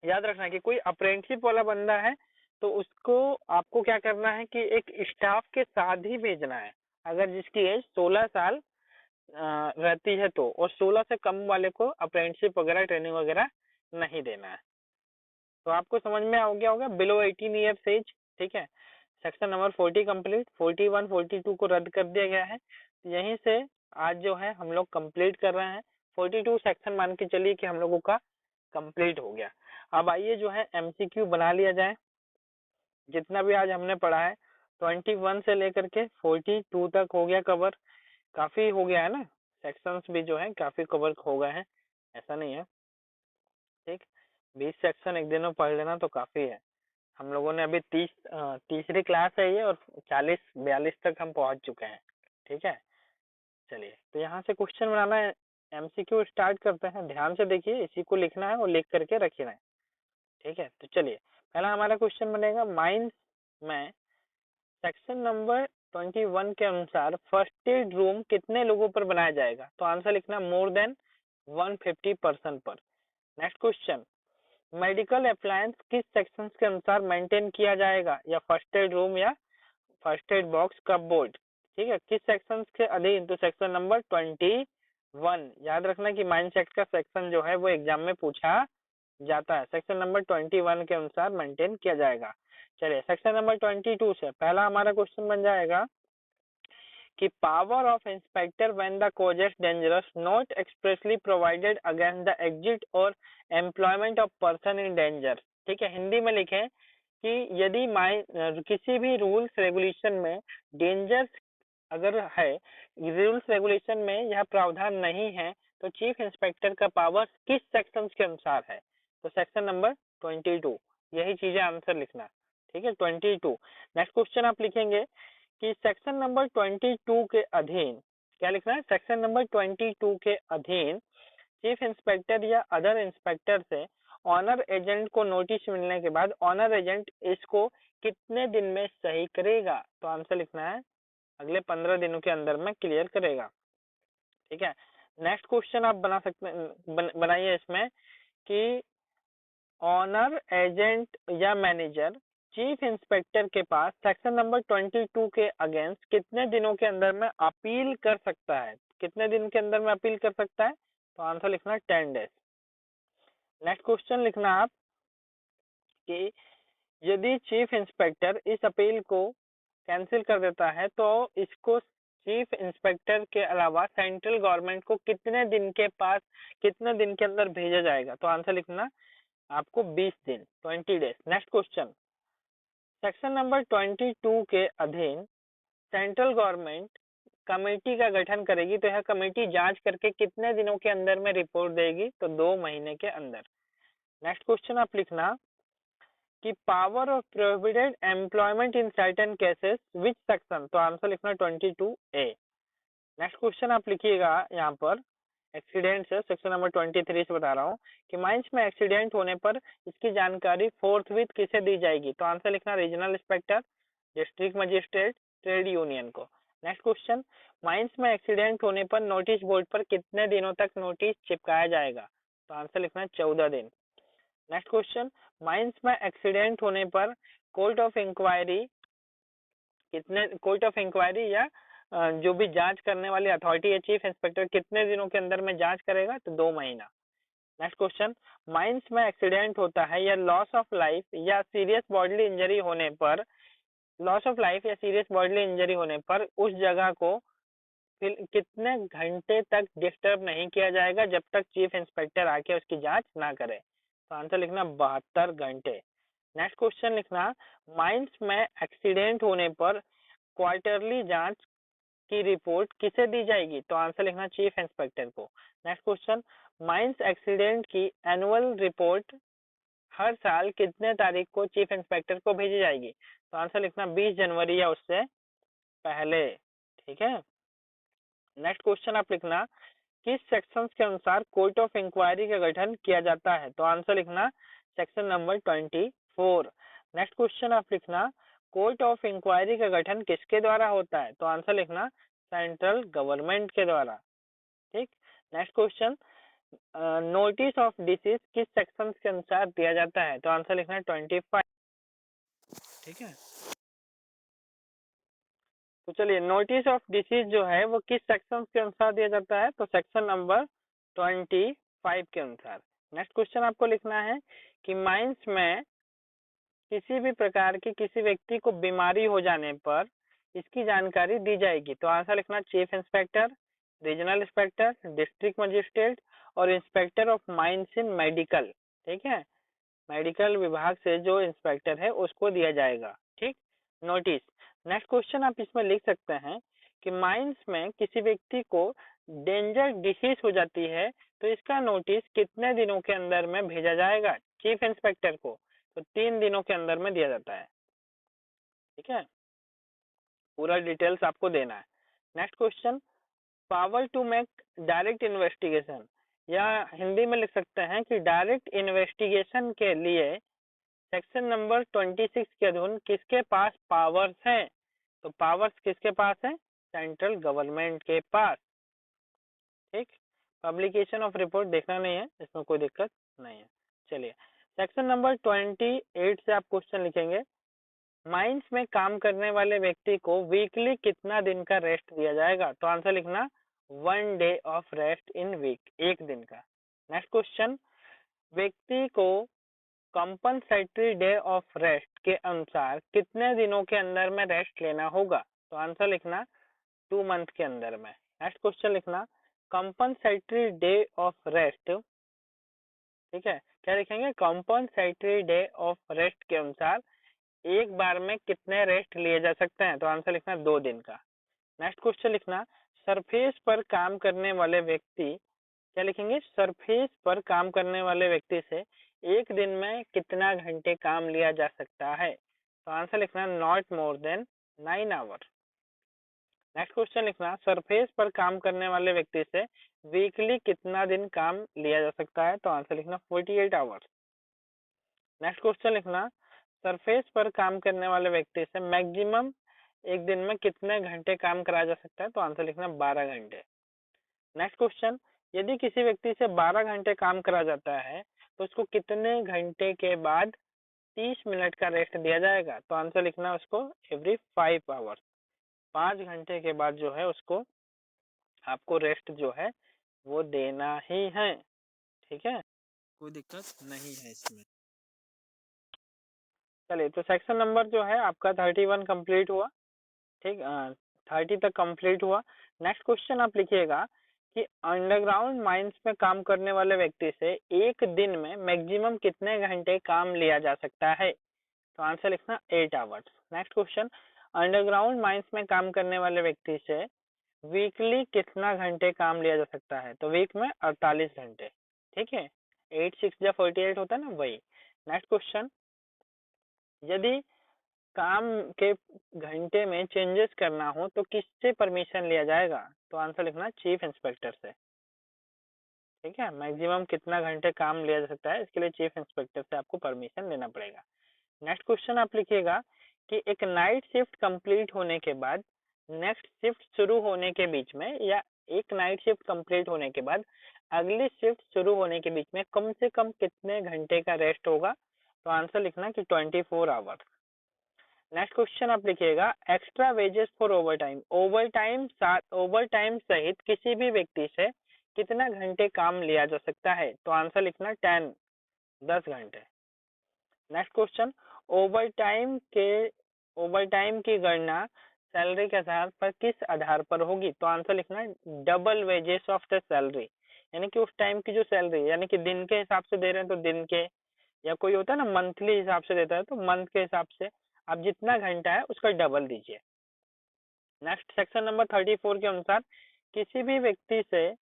याद रखना कि कोई अप्रेंटिसशिप वाला बंदा है तो उसको आपको क्या करना है कि एक स्टाफ के साथ ही भेजना है अगर जिसकी एज 16 साल रहती है तो, और 16 से कम वाले को अप्रेंटिसशिप वगैरह ट्रेनिंग वगैरह नहीं देना है। तो आपको समझ में आ गया होगा बिलो 18 ईयर्स एज। ठीक है, सेक्शन नंबर 40 कंप्लीट, 41, 42 को रद्द कर दिया गया है। यहीं से आज जो है हम लोग कंप्लीट कर रहे हैं, 42 सेक्शन मान के चलिए कि हम लोगों का कंप्लीट हो गया। अब आइए जो है एमसीक्यू बना लिया जाए। जितना भी आज हमने पढ़ा है 21 से लेकर के 42 तक हो गया कवर, काफी हो गया है ना, सेक्शंस भी जो है काफी कवर हो गए हैं, ऐसा नहीं है। ठीक, 20 सेक्शन एक दिन में पढ़ लेना तो काफी है। हम लोगों ने अभी तीसरी क्लास है ये और 40-42 तक हम पहुंच चुके हैं। ठीक है, चलिए तो यहाँ से क्वेश्चन बनाना है, एमसीक्यू स्टार्ट करते हैं। ध्यान से देखिए, इसी को लिखना है और लिख करके रखना है। ठीक है, तो चलिए पहला हमारा क्वेश्चन बनेगा माइंस में सेक्शन नंबर 21 के अनुसार फर्स्ट एड रूम कितने लोगों पर बनाया जाएगा, तो आंसर लिखना मोर देन 150 पर्सन पर। नेक्स्ट क्वेश्चन, मेडिकल अप्लायंस किस सेक्शन के अनुसार मेंटेन किया जाएगा, या फर्स्ट एड रूम या फर्स्ट एड बॉक्स कब बोर्ड, ठीक है, किस सेक्शन के अधीन, तो सेक्शन नंबर 21। याद रखना कि माइंस एक्ट का सेक्शन जो है वो एग्जाम में पूछा जाता है, सेक्शन नंबर 21 के अनुसार मेंटेन किया जाएगा। चलिए सेक्शन नंबर 22 से पहला हमारा क्वेश्चन बन जाएगा कि power of inspector when the causes dangerous not expressly provided against the exit और employment of person in danger. ठीक है, हिंदी में लिखें कि यदि किसी भी रूल्स रेगुलेशन में डेंजर अगर है, रूल्स रेगुलेशन में यह प्रावधान नहीं है तो चीफ इंस्पेक्टर का पावर किस सेक्शन के अनुसार है, तो सेक्शन नंबर 22, यही चीजें आंसर लिखना। ठीक है, 22। नेक्स्ट क्वेश्चन आप लिखेंगे कि सेक्शन नंबर 22 के अधीन, क्या लिखना है, सेक्शन नंबर 22 के अधीन चीफ इंस्पेक्टर या अदर इंस्पेक्टर से ऑनर एजेंट को नोटिस मिलने के बाद ऑनर एजेंट इसको कितने दिन में सही करेगा, तो आंसर लिखना है अगले 15 दिनों के अंदर में क्लियर करेगा। ठीक है, नेक्स्ट क्वेश्चन आप बना सकते बनाइए इसमें कि ऑनर एजेंट या मैनेजर चीफ इंस्पेक्टर के पास सेक्शन नंबर 22 के अगेंस्ट कितने दिनों के अंदर में अपील कर सकता है, कितने दिन के अंदर में अपील कर सकता है, तो आंसर लिखना 10 डेज। नेक्स्ट क्वेश्चन लिखना आप कि यदि चीफ इंस्पेक्टर इस अपील को कैंसिल कर देता है तो इसको चीफ इंस्पेक्टर के अलावा सेंट्रल गवर्नमेंट को कितने दिन के अंदर भेजा जाएगा? तो आंसर लिखना आपको 20 दिन, 20 days. Next question, section number 22 के अधीन सेंट्रल गवर्नमेंट कमेटी का गठन करेगी, तो यह कमेटी जांच करके कितने दिनों के अंदर में रिपोर्ट देगी? तो 2 महीने के अंदर। नेक्स्ट क्वेश्चन आप लिखना कि power of prohibited employment in certain cases which section? तो आंसर लिखना 22A। नेक्स्ट क्वेश्चन आप लिखिएगा यहाँ पर एक्सीडेंट से, सेक्शन नंबर 23 से बता रहा हूँ कि माइंस में एक्सीडेंट होने पर इसकी जानकारी फोर्थविथ किसे दी जाएगी? तो आंसर लिखना regional inspector, district magistrate, trade union को। नेक्स्ट क्वेश्चन, माइंस में एक्सीडेंट होने पर नोटिस बोर्ड पर कितने दिनों तक नोटिस चिपकाया जाएगा? तो आंसर लिखना 14 दिन। नेक्स्ट क्वेश्चन, माइंस में एक्सीडेंट होने पर कोर्ट ऑफ इंक्वायरी या जो भी जांच करने वाली अथॉरिटी है चीफ इंस्पेक्टर कितने दिनों के अंदर में जांच करेगा? तो 2 महीना। नेक्स्ट क्वेश्चन, माइंस में एक्सीडेंट होता है या लॉस ऑफ लाइफ या सीरियस बॉडीली इंजरी होने पर उस जगह को फिर कितने घंटे तक डिस्टर्ब नहीं किया जाएगा जब तक चीफ इंस्पेक्टर आके उसकी जांच ना करे? तो आंसर लिखना 72 घंटे। नेक्स्ट क्वेश्चन लिखना, माइंस में एक्सीडेंट होने पर क्वार्टरली जांच की रिपोर्ट किसे दी जाएगी? तो आंसर लिखना चीफ इंस्पेक्टर को। नेक्स्ट क्वेश्चन, माइंस एक्सीडेंट की एनुअल रिपोर्ट हर साल कितने तारीख को चीफ इंस्पेक्टर को भेजी जाएगी? तो आंसर लिखना 20 जनवरी या उससे पहले। ठीक है। नेक्स्ट क्वेश्चन आप लिखना, किस सेक्शंस के अनुसार कोर्ट ऑफ इंक्वायरी का गठन किया जाता है? तो आंसर लिखना सेक्शन नंबर 24। नेक्स्ट क्वेश्चन आप लिखना, कोर्ट ऑफ इंक्वायरी का गठन किसके द्वारा होता है? तो आंसर लिखना सेंट्रल गवर्नमेंट के द्वारा। ठीक। Next question, notice of disease किस सेक्शन के अनुसार दिया जाता है? तो आंसर लिखना 25। ठीक है। तो चलिए, नोटिस ऑफ डिसीज जो है वो किस सेक्शन के अनुसार दिया जाता है? तो सेक्शन नंबर 25 के अनुसार। नेक्स्ट क्वेश्चन आपको लिखना है कि माइंस में किसी भी प्रकार की किसी व्यक्ति को बीमारी हो जाने पर इसकी जानकारी दी जाएगी। तो आंसर लिखना chief inspector, regional inspector, district magistrate और inspector of mines in medical. ठीक है, मेडिकल विभाग से जो इंस्पेक्टर है उसको दिया जाएगा। ठीक, नोटिस। नेक्स्ट क्वेश्चन आप इसमें लिख सकते हैं कि माइंस में किसी व्यक्ति को डेंजर डिसीज हो जाती है तो इसका नोटिस कितने दिनों के अंदर में भेजा जाएगा चीफ इंस्पेक्टर को? तो 3 दिनों के अंदर में दिया जाता है। ठीक है, पूरा डिटेल्स आपको देना है। Next question, power to make direct investigation, या हिंदी में लिख सकते हैं कि डायरेक्ट इन्वेस्टिगेशन के लिए सेक्शन नंबर 26 के अधीन किसके पास पावर्स हैं? तो पावर्स किसके पास है? सेंट्रल गवर्नमेंट के पास। ठीक, पब्लिकेशन ऑफ रिपोर्ट देखना नहीं है, इसमें कोई दिक्कत नहीं है। चलिए, सेक्शन नंबर 28 से आप क्वेश्चन लिखेंगे, माइंस में काम करने वाले व्यक्ति को वीकली कितना दिन का रेस्ट दिया जाएगा? तो आंसर लिखना 1 day of rest in week, 1 दिन का। नेक्स्ट क्वेश्चन, व्यक्ति को कंपनसेटरी डे ऑफ रेस्ट के अनुसार कितने दिनों के अंदर में रेस्ट लेना होगा? तो आंसर लिखना 2 मंथ के अंदर में। नेक्स्ट क्वेश्चन लिखना, कंपनसेटरी डे ऑफ रेस्ट, ठीक है, क्या लिखेंगे? कंपनसेटरी डे ऑफ रेस्ट के अनुसार एक बार में कितने रेस्ट लिए जा सकते हैं? तो आंसर लिखना 2 दिन का। नेक्स्ट क्वेश्चन लिखना, सरफेस पर काम करने वाले व्यक्ति, क्या लिखेंगे? सरफेस पर काम करने वाले व्यक्ति से एक दिन में कितना घंटे काम लिया जा सकता है? तो आंसर लिखना not more than 9 hour. Next question लिखना, सरफेस पर काम करने वाले व्यक्ति से वीकली कितना दिन काम लिया जा सकता है? तो आंसर लिखना 48 आवर्स। नेक्स्ट क्वेश्चन लिखना, सरफेस पर काम करने वाले व्यक्ति से मैक्सिमम एक दिन में कितने घंटे काम कराया जा सकता है? तो आंसर लिखना 12 घंटे। नेक्स्ट क्वेश्चन, यदि किसी व्यक्ति से 12 घंटे काम करा जाता है तो उसको कितने घंटे के बाद 30 मिनट का रेस्ट दिया जाएगा? तो आंसर लिखना उसको एवरी 5 आवर्स, 5 घंटे के बाद जो है उसको आपको रेस्ट जो है वो देना ही है। ठीक है, कोई दिक्कत नहीं है इसमें। चलिए, तो सेक्शन नंबर जो है आपका 31 कंप्लीट हुआ। ठीक, 30 तक कंप्लीट हुआ। नेक्स्ट क्वेश्चन आप लिखिएगा कि अंडरग्राउंड माइंस में काम करने वाले व्यक्ति से एक दिन में मैक्सिमम कितने घंटे काम लिया जा सकता है, तो आंसर लिखना 8 hours. Next question, underground mines में काम करने वाले व्यक्ति से वीकली कितना घंटे काम लिया जा सकता है, तो वीक में 48 घंटे। ठीक है, 8 6 या 48 होता है ना, वही। नेक्स्ट क्वेश्चन, यदि काम के घंटे में चेंजेस करना हो तो किससे परमिशन लिया जाएगा, तो आंसर लिखना चीफ इंस्पेक्टर से। ठीक है, मैक्सिमम कितना घंटे काम लिया जा सकता है, इसके लिए चीफ इंस्पेक्टर से आपको परमिशन लेना पड़ेगा। नेक्स्ट क्वेश्चन आप लिखिएगा कि एक नाइट शिफ्ट कंप्लीट होने के बाद नेक्स्ट शिफ्ट शुरू होने के बीच में, या एक नाइट शिफ्ट कंप्लीट होने के बाद अगली शिफ्ट शुरू होने के बीच में कम से कम कितने घंटे का रेस्ट होगा, तो आंसर लिखना कि 24 आवर्स। नेक्स्ट क्वेश्चन आप लिखिएगा extra wages for overtime, overtime सहित किसी भी व्यक्ति से कितना घंटे काम लिया जा सकता है, तो आंसर लिखना 10 घंटे। नेक्स्ट क्वेश्चन, ओवरटाइम की गणना सैलरी के आधार पर किस आधार पर होगी, तो आंसर लिखना double wages of the salary, यानी कि उस टाइम की जो सैलरी, यानी कि दिन के हिसाब से दे रहे हैं तो दिन के, या कोई होता है ना मंथली हिसाब से देता है तो मंथ के हिसाब से आप जितना घंटा है उसका डबल दीजिए। नेक्स्ट सेक्शन नंबर 34 के अनुसार किसी भी व्यक्ति से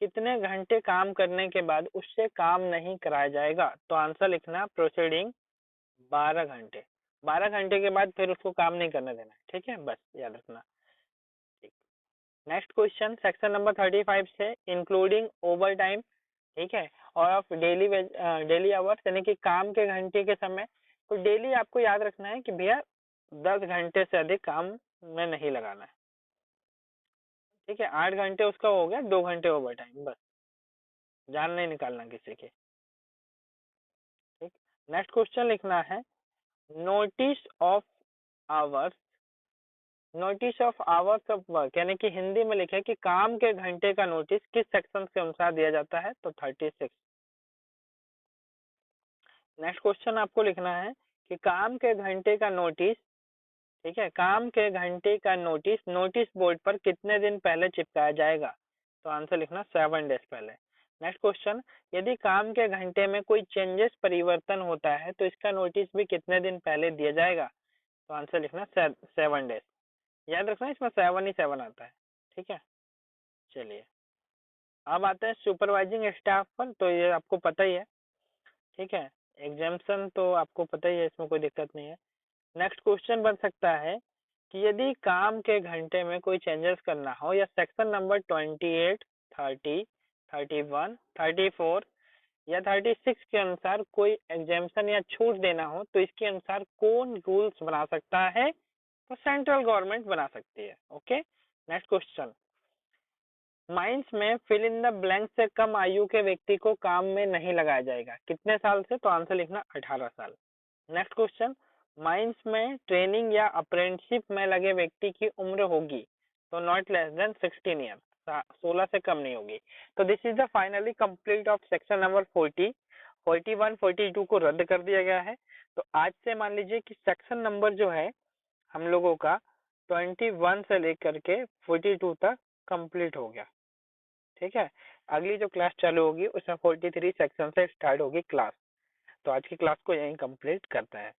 कितने घंटे काम करने के बाद उससे काम नहीं कराया जाएगा, तो आंसर लिखना प्रोसीडिंग 12 घंटे। 12 घंटे के बाद फिर उसको काम नहीं करने देना है। ठीक है, बस याद रखना। ठीक, नेक्स्ट क्वेश्चन सेक्शन नंबर 35 से इंक्लूडिंग ओवर टाइम, ठीक है, और ऑफ डेली आवर्स, यानी कि काम के घंटे के समय, तो डेली आपको याद रखना है कि भैया 10 घंटे से अधिक काम में नहीं लगाना है। ठीक है, 8 घंटे उसका हो गया, 2 घंटे ओवर टाइम, बस जान नहीं निकालना किसी की। ठीक, नेक्स्ट क्वेश्चन लिखना है notice of hours, notice of hours of work, यानी कि हिंदी में लिखे कि काम के घंटे का नोटिस किस सेक्शन के अनुसार दिया जाता है, तो 36। नेक्स्ट क्वेश्चन आपको लिखना है कि काम के घंटे का नोटिस, ठीक है, काम के घंटे का नोटिस नोटिस बोर्ड पर कितने दिन पहले चिपकाया जाएगा, तो आंसर लिखना 7 डेज पहले। नेक्स्ट क्वेश्चन, यदि काम के घंटे में कोई चेंजेस परिवर्तन होता है तो इसका नोटिस भी कितने दिन पहले दिया जाएगा, तो आंसर लिखना 7 डेज। याद रखना इसमें 7 ही 7 आता है। ठीक है, चलिए अब आते हैं सुपरवाइजिंग स्टाफ पर, तो ये आपको पता ही है। ठीक है, एग्जाम्शन तो आपको पता ही है, इसमें कोई दिक्कत नहीं है। नेक्स्ट क्वेश्चन बन सकता है कि यदि काम के घंटे में कोई चेंजेस करना हो या सेक्शन नंबर 28, 30, 31, 34 या 36 के अनुसार कोई एग्जाम्शन या छूट देना हो तो इसके अनुसार कौन रूल्स बना सकता है, तो सेंट्रल गवर्नमेंट बना सकती है। ओके, नेक्स्ट क्वेश्चन, माइंस में फिल इन द ब्लैंक से कम आयु के व्यक्ति को काम में नहीं लगाया जाएगा, कितने साल से, तो आंसर लिखना 18 साल। नेक्स्ट क्वेश्चन, माइंस में ट्रेनिंग या अप्रेंटिसशिप में लगे व्यक्ति की उम्र होगी तो नॉट लेस देन 16 ईयर, 16 से कम नहीं होगी। तो this is the finally complete of section number 40, 41, 42 को रद्द कर दिया गया है। तो आज से मान लीजिए कि सेक्शन नंबर जो है हम लोगों का 21 से लेकर के 42 तक कंप्लीट हो गया। ठीक है, अगली जो क्लास चालू होगी उसमें 43 सेक्शन से स्टार्ट होगी क्लास। तो आज की क्लास को यहीं कंप्लीट करते हैं।